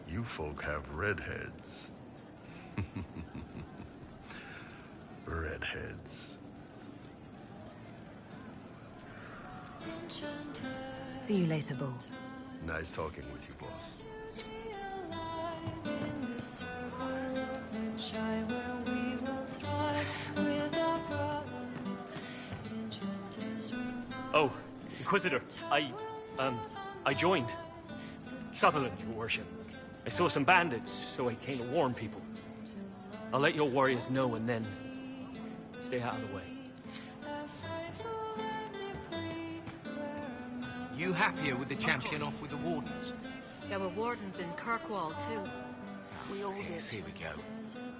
you folk have redheads. Redheads. See you later, Bull. Nice talking with you, boss. Oh, Inquisitor, I joined. Sutherland, your worship. I saw some bandits, so I came to warn people. I'll let your warriors know and then stay out of the way. You happier with the champion off with the wardens? There were wardens in Kirkwall, too. We all Yes, here we go.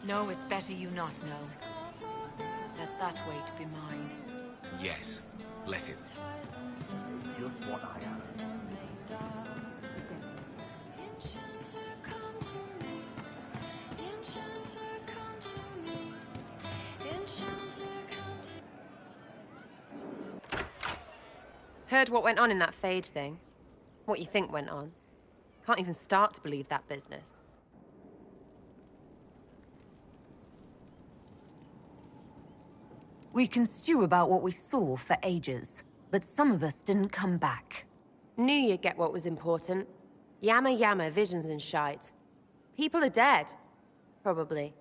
No, it's better you not know. Let that weight be mine. Yes, let it. Just what I am. Heard what went on in that Fade thing? What you think went on? Can't even start to believe that business. We can stew about what we saw for ages, but some of us didn't come back. Knew you'd get what was important. Yammer, visions and shite. People are dead. Probably.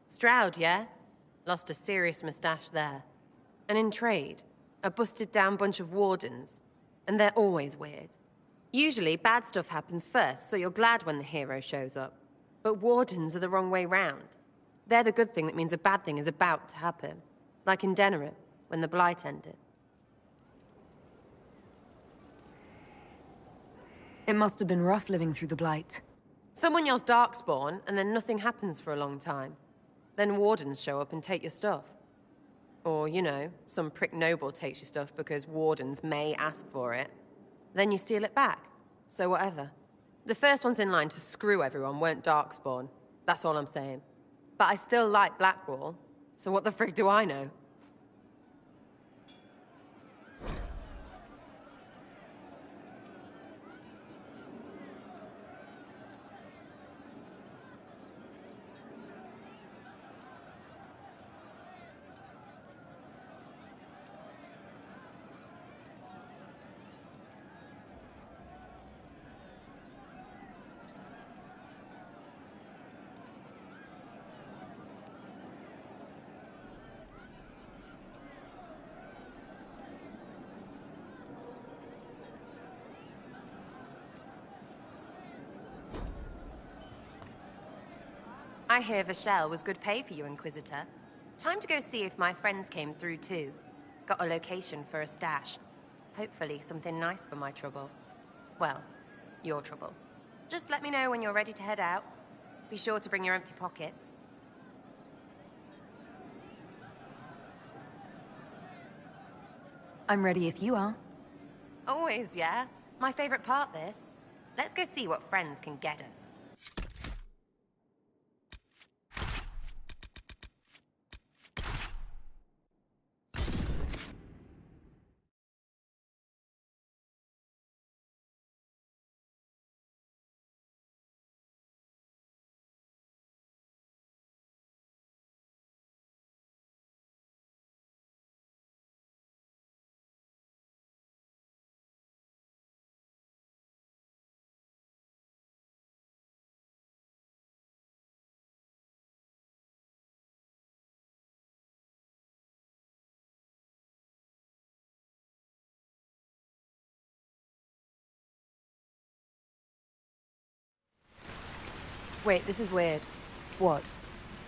Stroud, yeah? Lost a serious moustache there. And in trade, a busted down bunch of wardens. And they're always weird. Usually, bad stuff happens first, so you're glad when the hero shows up. But wardens are the wrong way round. They're the good thing that means a bad thing is about to happen. Like in Denerim, when the Blight ended. It must have been rough living through the Blight. Someone yells Darkspawn, and then nothing happens for a long time. Then wardens show up and take your stuff. Or, you know, some prick noble takes your stuff because wardens may ask for it. Then you steal it back. So whatever. The first ones in line to screw everyone weren't Darkspawn. That's all I'm saying. But I still like Blackwall, so what the frick do I know? I hear Vashel was good pay for you, Inquisitor. Time to go see if my friends came through too. Got a location for a stash. Hopefully something nice for my trouble. Well, your trouble. Just let me know when you're ready to head out. Be sure to bring your empty pockets. I'm ready if you are. Always, yeah? My favorite part, this. Let's go see what friends can get us. Wait, this is weird. What?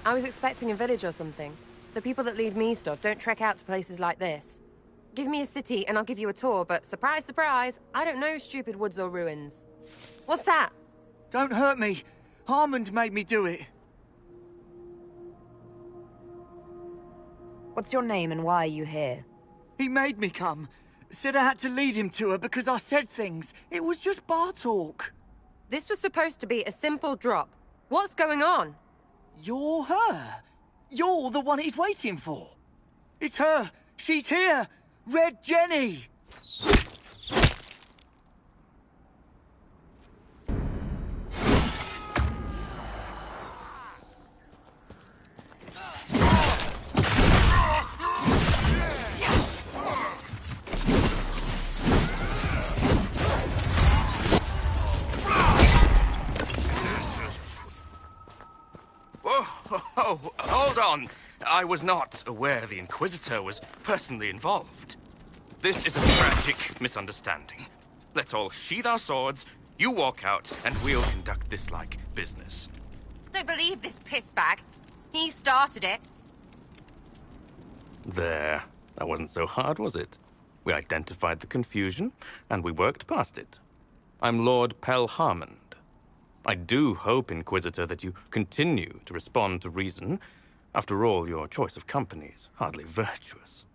I was expecting a village or something. The people that leave me stuff don't trek out to places like this. Give me a city and I'll give you a tour, but surprise, surprise, I don't know stupid woods or ruins. What's that? Don't hurt me. Harmond made me do it. What's your name and why are you here? He made me come. Said I had to lead him to her because I said things. It was just bar talk. This was supposed to be a simple drop. What's going on? You're her. You're the one he's waiting for. It's her. She's here. Red Jenny. Oh, hold on. I was not aware the Inquisitor was personally involved. This is a tragic misunderstanding. Let's all sheath our swords, you walk out, and we'll conduct this like business. Don't believe this pissbag. He started it. There. That wasn't so hard, was it? We identified the confusion, and we worked past it. I'm Lord Pelharmond. I do hope, Inquisitor, that you continue to respond to reason. After all, your choice of company is hardly virtuous.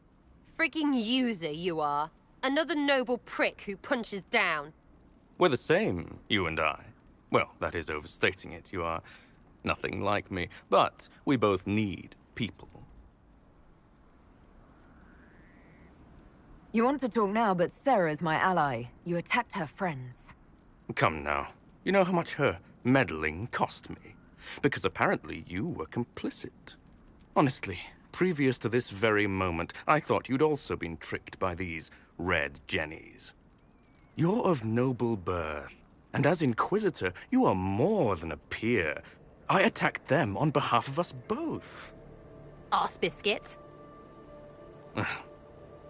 Freaking user, you are. Another noble prick who punches down. We're the same, you and I. Well, that is overstating it. You are nothing like me. But we both need people. You want to talk now, but Sarah's my ally. You attacked her friends. Come now. You know how much her meddling cost me. Because apparently you were complicit. Honestly, previous to this very moment, I thought you'd also been tricked by these red jennies. You're of noble birth, and as Inquisitor, you are more than a peer. I attacked them on behalf of us both. Arse biscuit.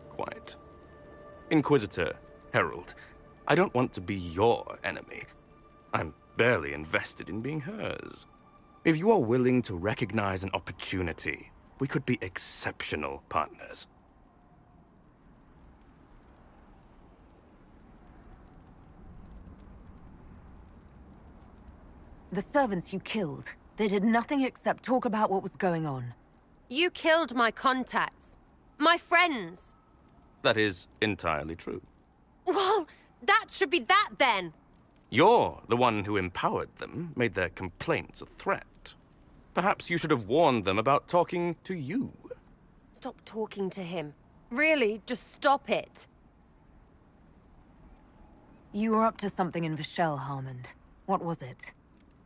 Quite. Inquisitor, Herald, I don't want to be your enemy. I'm barely invested in being hers. If you are willing to recognize an opportunity, we could be exceptional partners. The servants you killed, they did nothing except talk about what was going on. You killed my contacts. My friends. That is entirely true. Well, that should be that then. You're the one who empowered them, made their complaints a threat. Perhaps you should have warned them about talking to you. Stop talking to him. Really, just stop it. You were up to something in Vishel, Harmond. What was it?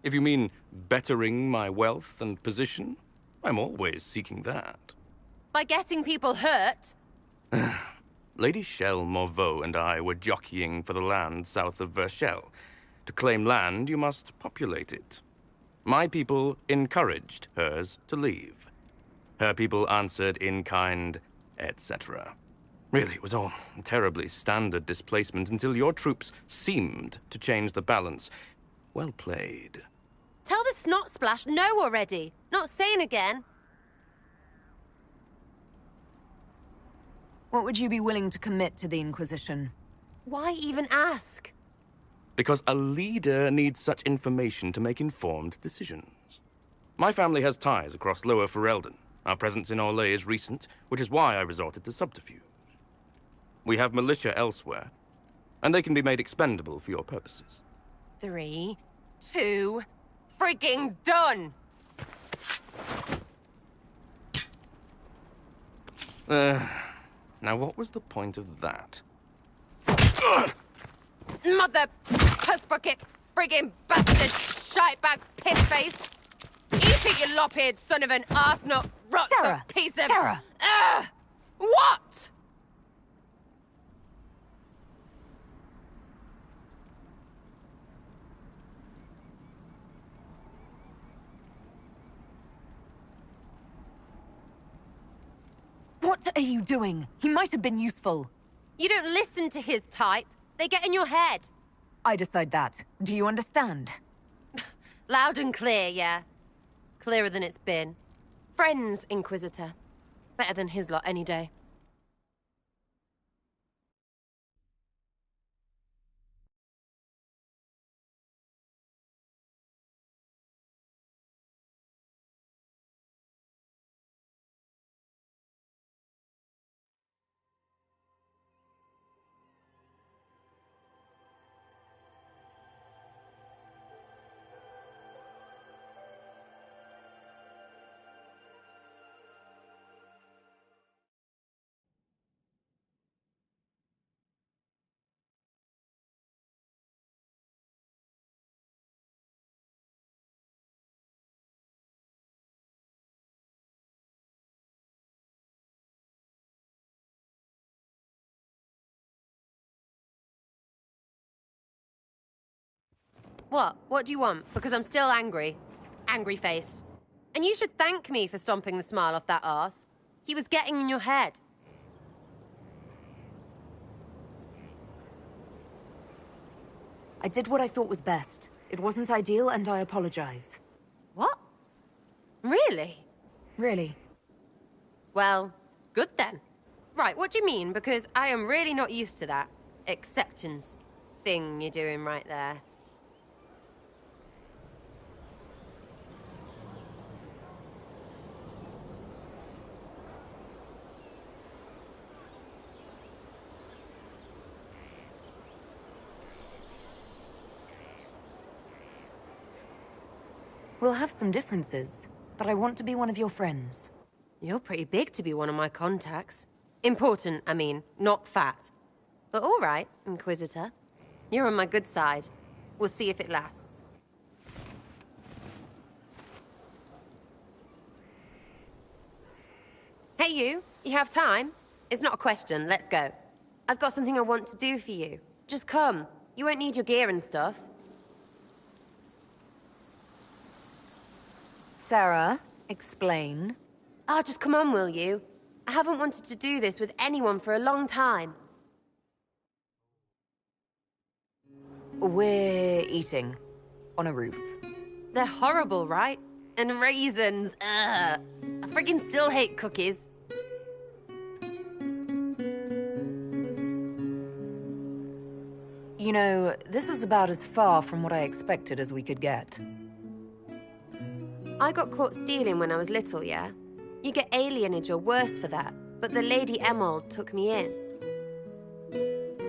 If you mean bettering my wealth and position, I'm always seeking that. By getting people hurt? Lady Shell Morveau and I were jockeying for the land south of Vershel. To claim land, you must populate it. My people encouraged hers to leave. Her people answered in kind, etc. Really, it was all terribly standard displacement until your troops seemed to change the balance. Well played. Tell the snot splash no already. Not saying again. What would you be willing to commit to the Inquisition? Why even ask? Because a leader needs such information to make informed decisions. My family has ties across Lower Ferelden. Our presence in Orlais is recent, which is why I resorted to subterfuge. We have militia elsewhere, and they can be made expendable for your purposes. 3, 2, freaking done! Now what was the point of that? Mother puss bucket, friggin' bastard, shitebag, pissface! Eat it, you lop-eared son of an arsenut, rot Sarah! piece of... Sarah! What? What are you doing? He might have been useful. You don't listen to his type. They get in your head. I decide that. Do you understand? Loud and clear, yeah. Clearer than it's been. Friends, Inquisitor. Better than his lot any day. What? What do you want? Because I'm still angry. Angry face. And you should thank me for stomping the smile off that arse. He was getting in your head. I did what I thought was best. It wasn't ideal, and I apologize. What? Really? Really. Well, good then. Right, what do you mean? Because I am really not used to that acceptance thing you're doing right there. We'll have some differences, but I want to be one of your friends. You're pretty big to be one of my contacts. Important, I mean, not fat. But all right, Inquisitor. You're on my good side. We'll see if it lasts. Hey, you. You have time? It's not a question. Let's go. I've got something I want to do for you. Just come. You won't need your gear and stuff. Sarah, explain. Ah, just come on, will you? I haven't wanted to do this with anyone for a long time. We're eating. On a roof. They're horrible, right? And raisins. Ugh. I friggin' still hate cookies. You know, this is about as far from what I expected as we could get. I got caught stealing when I was little, yeah? You get alienage or worse for that, but the Lady Emerald took me in.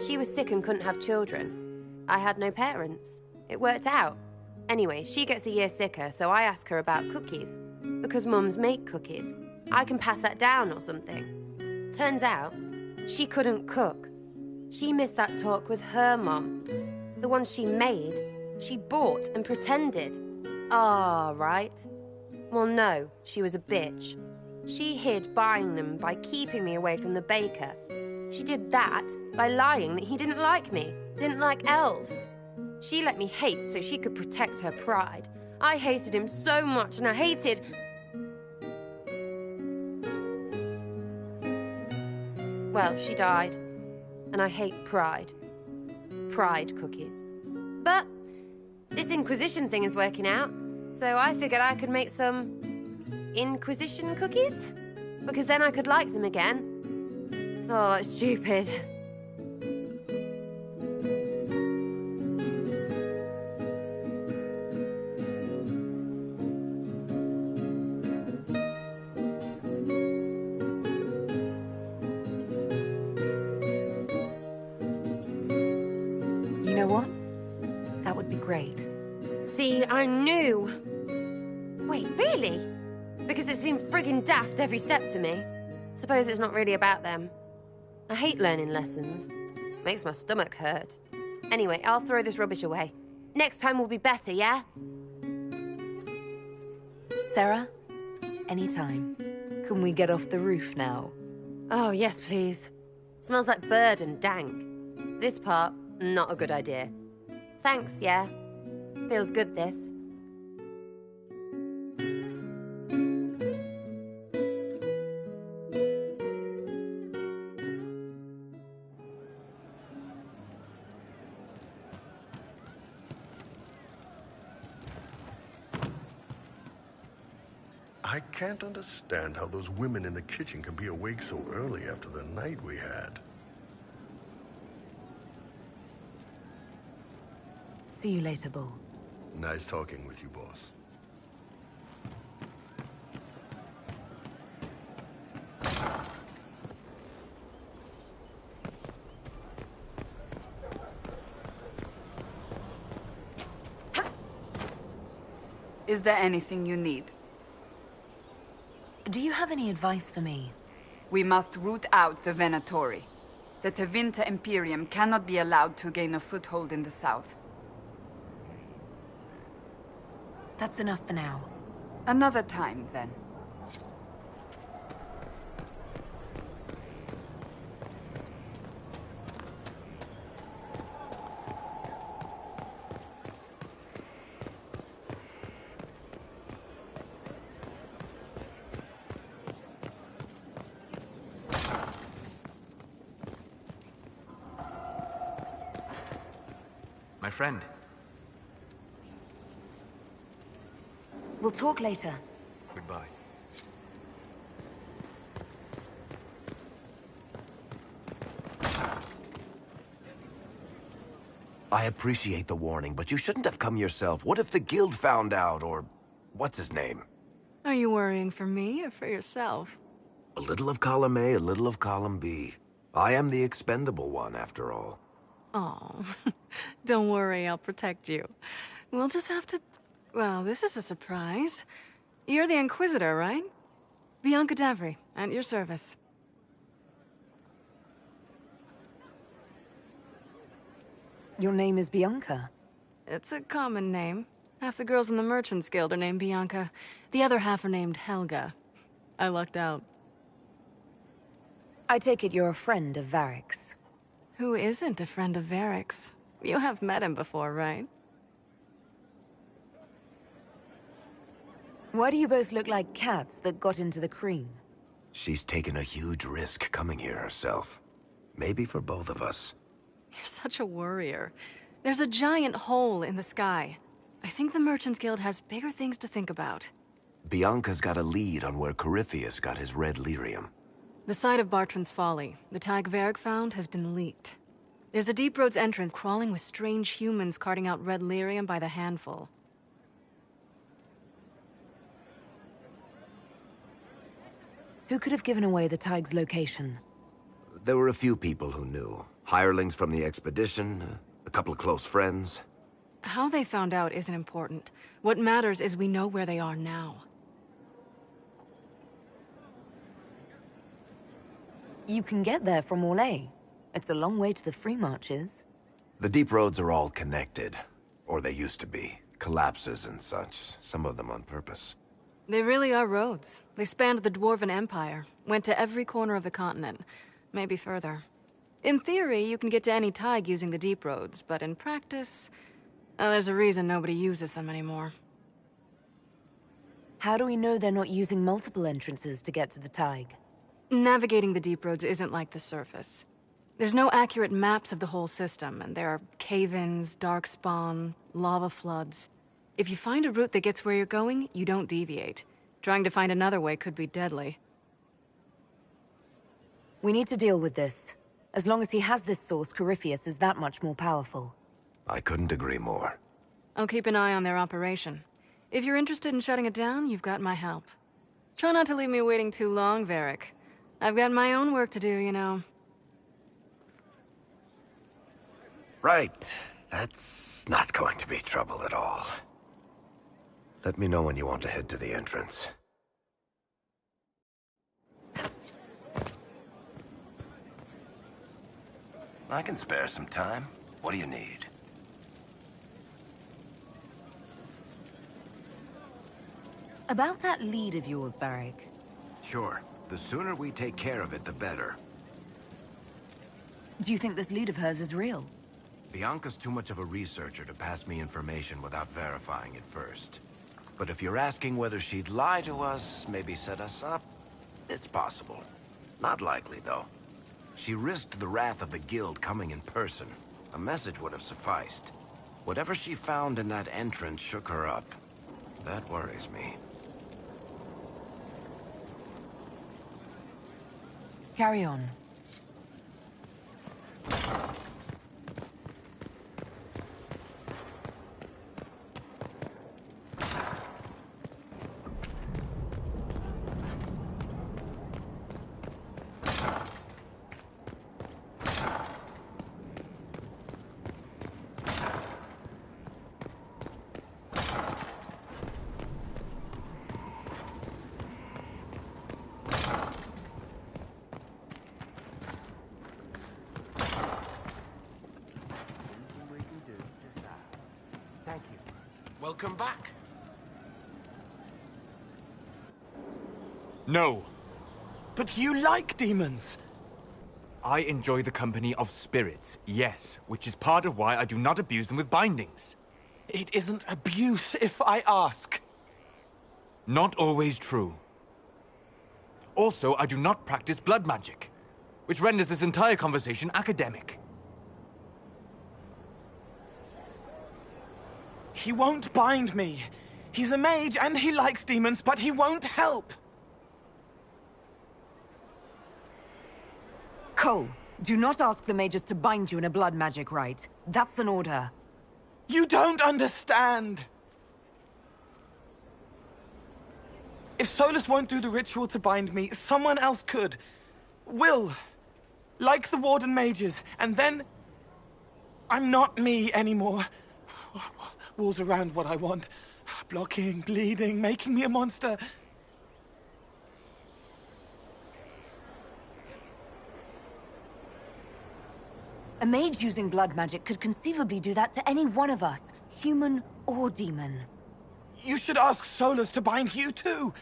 She was sick and couldn't have children. I had no parents. It worked out. Anyway, she gets a year sicker, so I ask her about cookies. Because mums make cookies. I can pass that down or something. Turns out, she couldn't cook. She missed that talk with her mum. The ones she made, she bought and pretended. Ah, right. Well, no, she was a bitch. She hid buying them by keeping me away from the baker. She did that by lying that he didn't like me, didn't like elves. She let me hate so she could protect her pride. I hated him so much, and I hated... Well, she died. And I hate pride. Pride cookies. But this Inquisition thing is working out, so I figured I could make some Inquisition cookies? Because then I could like them again. Oh, it's stupid. You know what? That would be great. See, I knew. Wait, really? Because it seemed friggin' daft every step to me. Suppose it's not really about them. I hate learning lessons. Makes my stomach hurt. Anyway, I'll throw this rubbish away. Next time will be better, yeah? Sarah, anytime. Can we get off the roof now? Oh, yes, please. Smells like bird and dank. This part, not a good idea. Thanks, yeah? Feels good, this. I can't understand how those women in the kitchen can be awake so early after the night we had. See you later, Bull. Nice talking with you, boss. Is there anything you need? Do you have any advice for me? We must root out the Venatori. The Tevinter Imperium cannot be allowed to gain a foothold in the south. That's enough for now. Another time, then. My friend. We'll talk later. Goodbye. I appreciate the warning, but you shouldn't have come yourself. What if the guild found out, or... what's his name? Are you worrying for me or for yourself? A little of column A, a little of column B. I am the expendable one, after all. Oh, don't worry, I'll protect you. We'll just have to... Well, this is a surprise. You're the Inquisitor, right? Bianca Davry, at your service. Your name is Bianca? It's a common name. Half the girls in the Merchants Guild are named Bianca. The other half are named Helga. I lucked out. I take it you're a friend of Varric's. Who isn't a friend of Varric's? You have met him before, right? Why do you both look like cats that got into the cream? She's taken a huge risk coming here herself. Maybe for both of us. You're such a worrier. There's a giant hole in the sky. I think the Merchants Guild has bigger things to think about. Bianca's got a lead on where Corypheus got his red lyrium. The site of Bartran's Folly, the tag Varric found, has been leaked. There's a Deep Roads entrance crawling with strange humans carting out red lyrium by the handful. Who could have given away the Tig's location? There were a few people who knew. Hirelings from the expedition, a couple of close friends. How they found out isn't important. What matters is we know where they are now. You can get there from Orlais. It's a long way to the Free Marches. The deep roads are all connected. Or they used to be. Collapses and such. Some of them on purpose. They really are roads. They spanned the Dwarven Empire, went to every corner of the continent, maybe further. In theory, you can get to any Tig using the deep roads, but in practice, there's a reason nobody uses them anymore. How do we know they're not using multiple entrances to get to the Tig? Navigating the deep roads isn't like the surface. There's no accurate maps of the whole system, and there are cave-ins, darkspawn, lava floods. If you find a route that gets where you're going, you don't deviate. Trying to find another way could be deadly. We need to deal with this. As long as he has this source, Corypheus is that much more powerful. I couldn't agree more. I'll keep an eye on their operation. If you're interested in shutting it down, you've got my help. Try not to leave me waiting too long, Varric. I've got my own work to do, you know. Right. That's not going to be trouble at all. Let me know when you want to head to the entrance. I can spare some time. What do you need? About that lead of yours, Varric. Sure. The sooner we take care of it, the better. Do you think this lead of hers is real? Bianca's too much of a researcher to pass me information without verifying it first. But if you're asking whether she'd lie to us, maybe set us up, it's possible. Not likely, though. She risked the wrath of the guild coming in person. A message would have sufficed. Whatever she found in that entrance shook her up. That worries me. Carry on. Welcome back. No. But you like demons! I enjoy the company of spirits, yes, which is part of why I do not abuse them with bindings. It isn't abuse, if I ask. Not always true. Also, I do not practice blood magic, which renders this entire conversation academic. He won't bind me. He's a mage and he likes demons, but he won't help. Cole, Do not ask the mages to bind you in a blood magic rite. That's an order. You don't understand! If Solus won't do the ritual to bind me, someone else could. Will. Like the Warden mages, and then... I'm not me anymore. Walls around what I want. Blocking, bleeding, making me a monster. A mage using blood magic could conceivably do that to any one of us, human or demon. You should ask Solus to bind you too,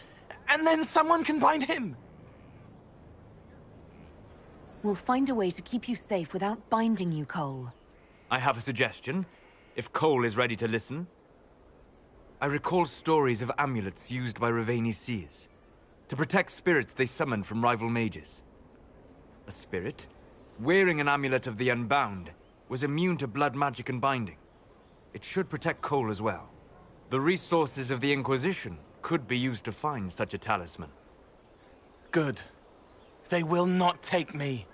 and then someone can bind him. We'll find a way to keep you safe without binding you, Cole. I have a suggestion, if Cole is ready to listen. I recall stories of amulets used by Ravani's seers to protect spirits they summoned from rival mages. A spirit, wearing an amulet of the Unbound, was immune to blood magic and binding. It should protect Cole as well. The resources of the Inquisition could be used to find such a talisman. Good. They will not take me.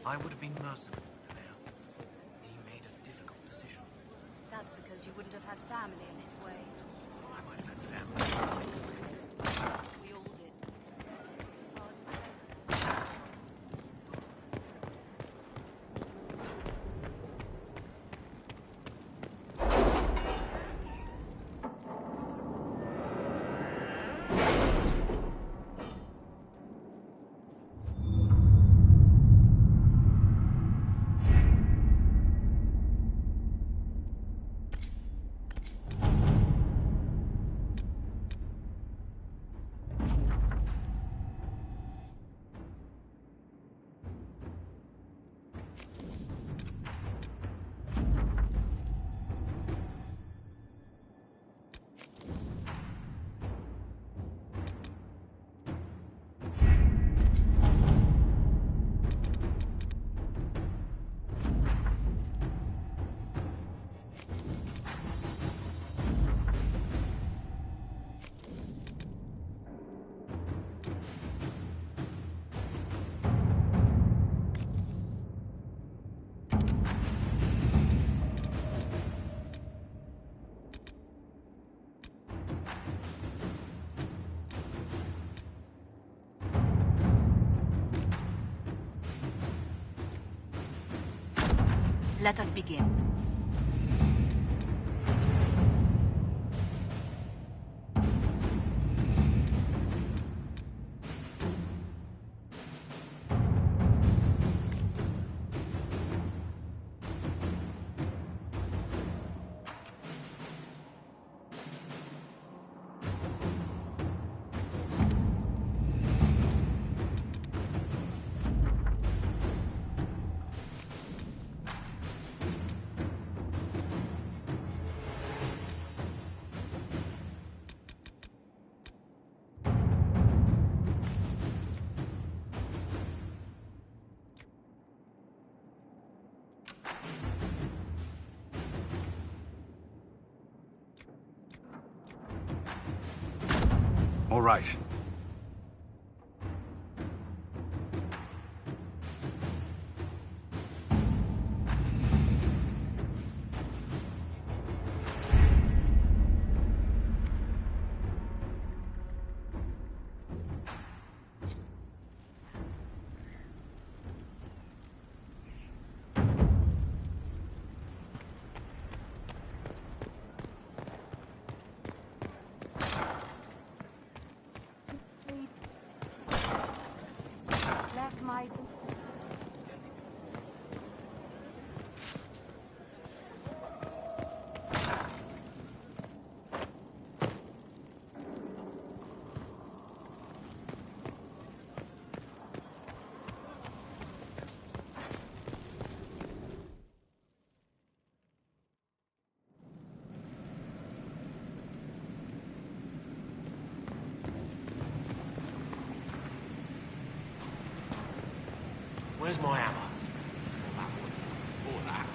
I would have been merciful to Leon. He made a difficult decision. That's because you wouldn't have had family in his way. I might have had family. We all did. Let us begin. All right. Where's my hammer? That one. Or that.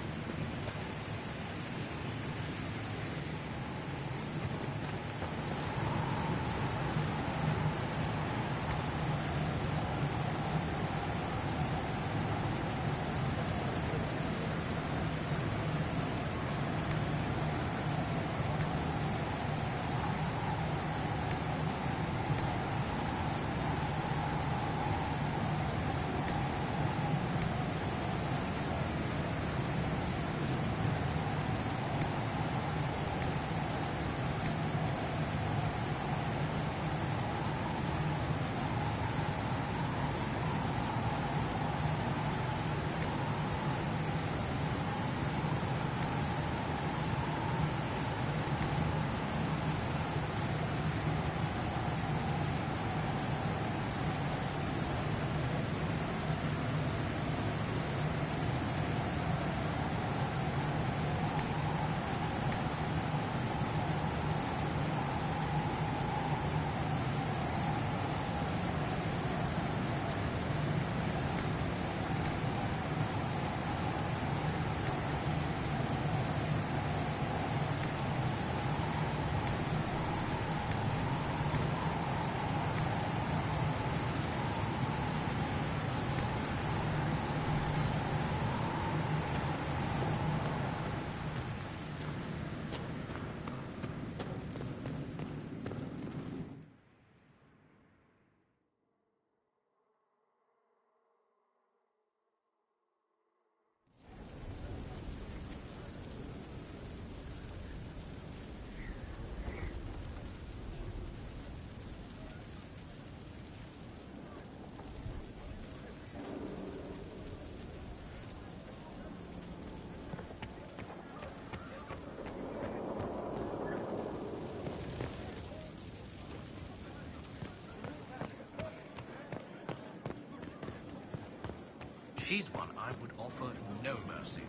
She's one I would offer no mercy.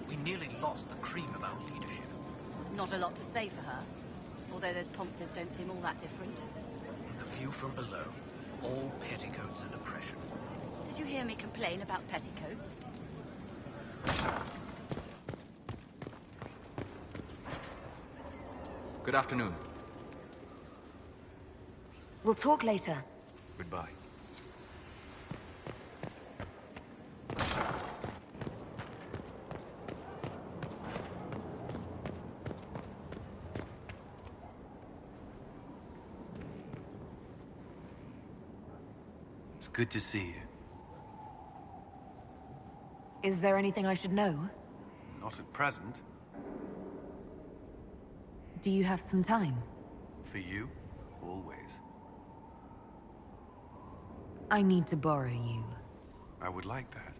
We nearly lost the cream of our leadership. Not a lot to say for her. Although those ponces don't seem all that different. The view from below, all petticoats and oppression. Did you hear me complain about petticoats? Good afternoon. We'll talk later. Goodbye. It's good to see you. Is there anything I should know? Not at present. Do you have some time? For you, always. I need to borrow you. I would like that.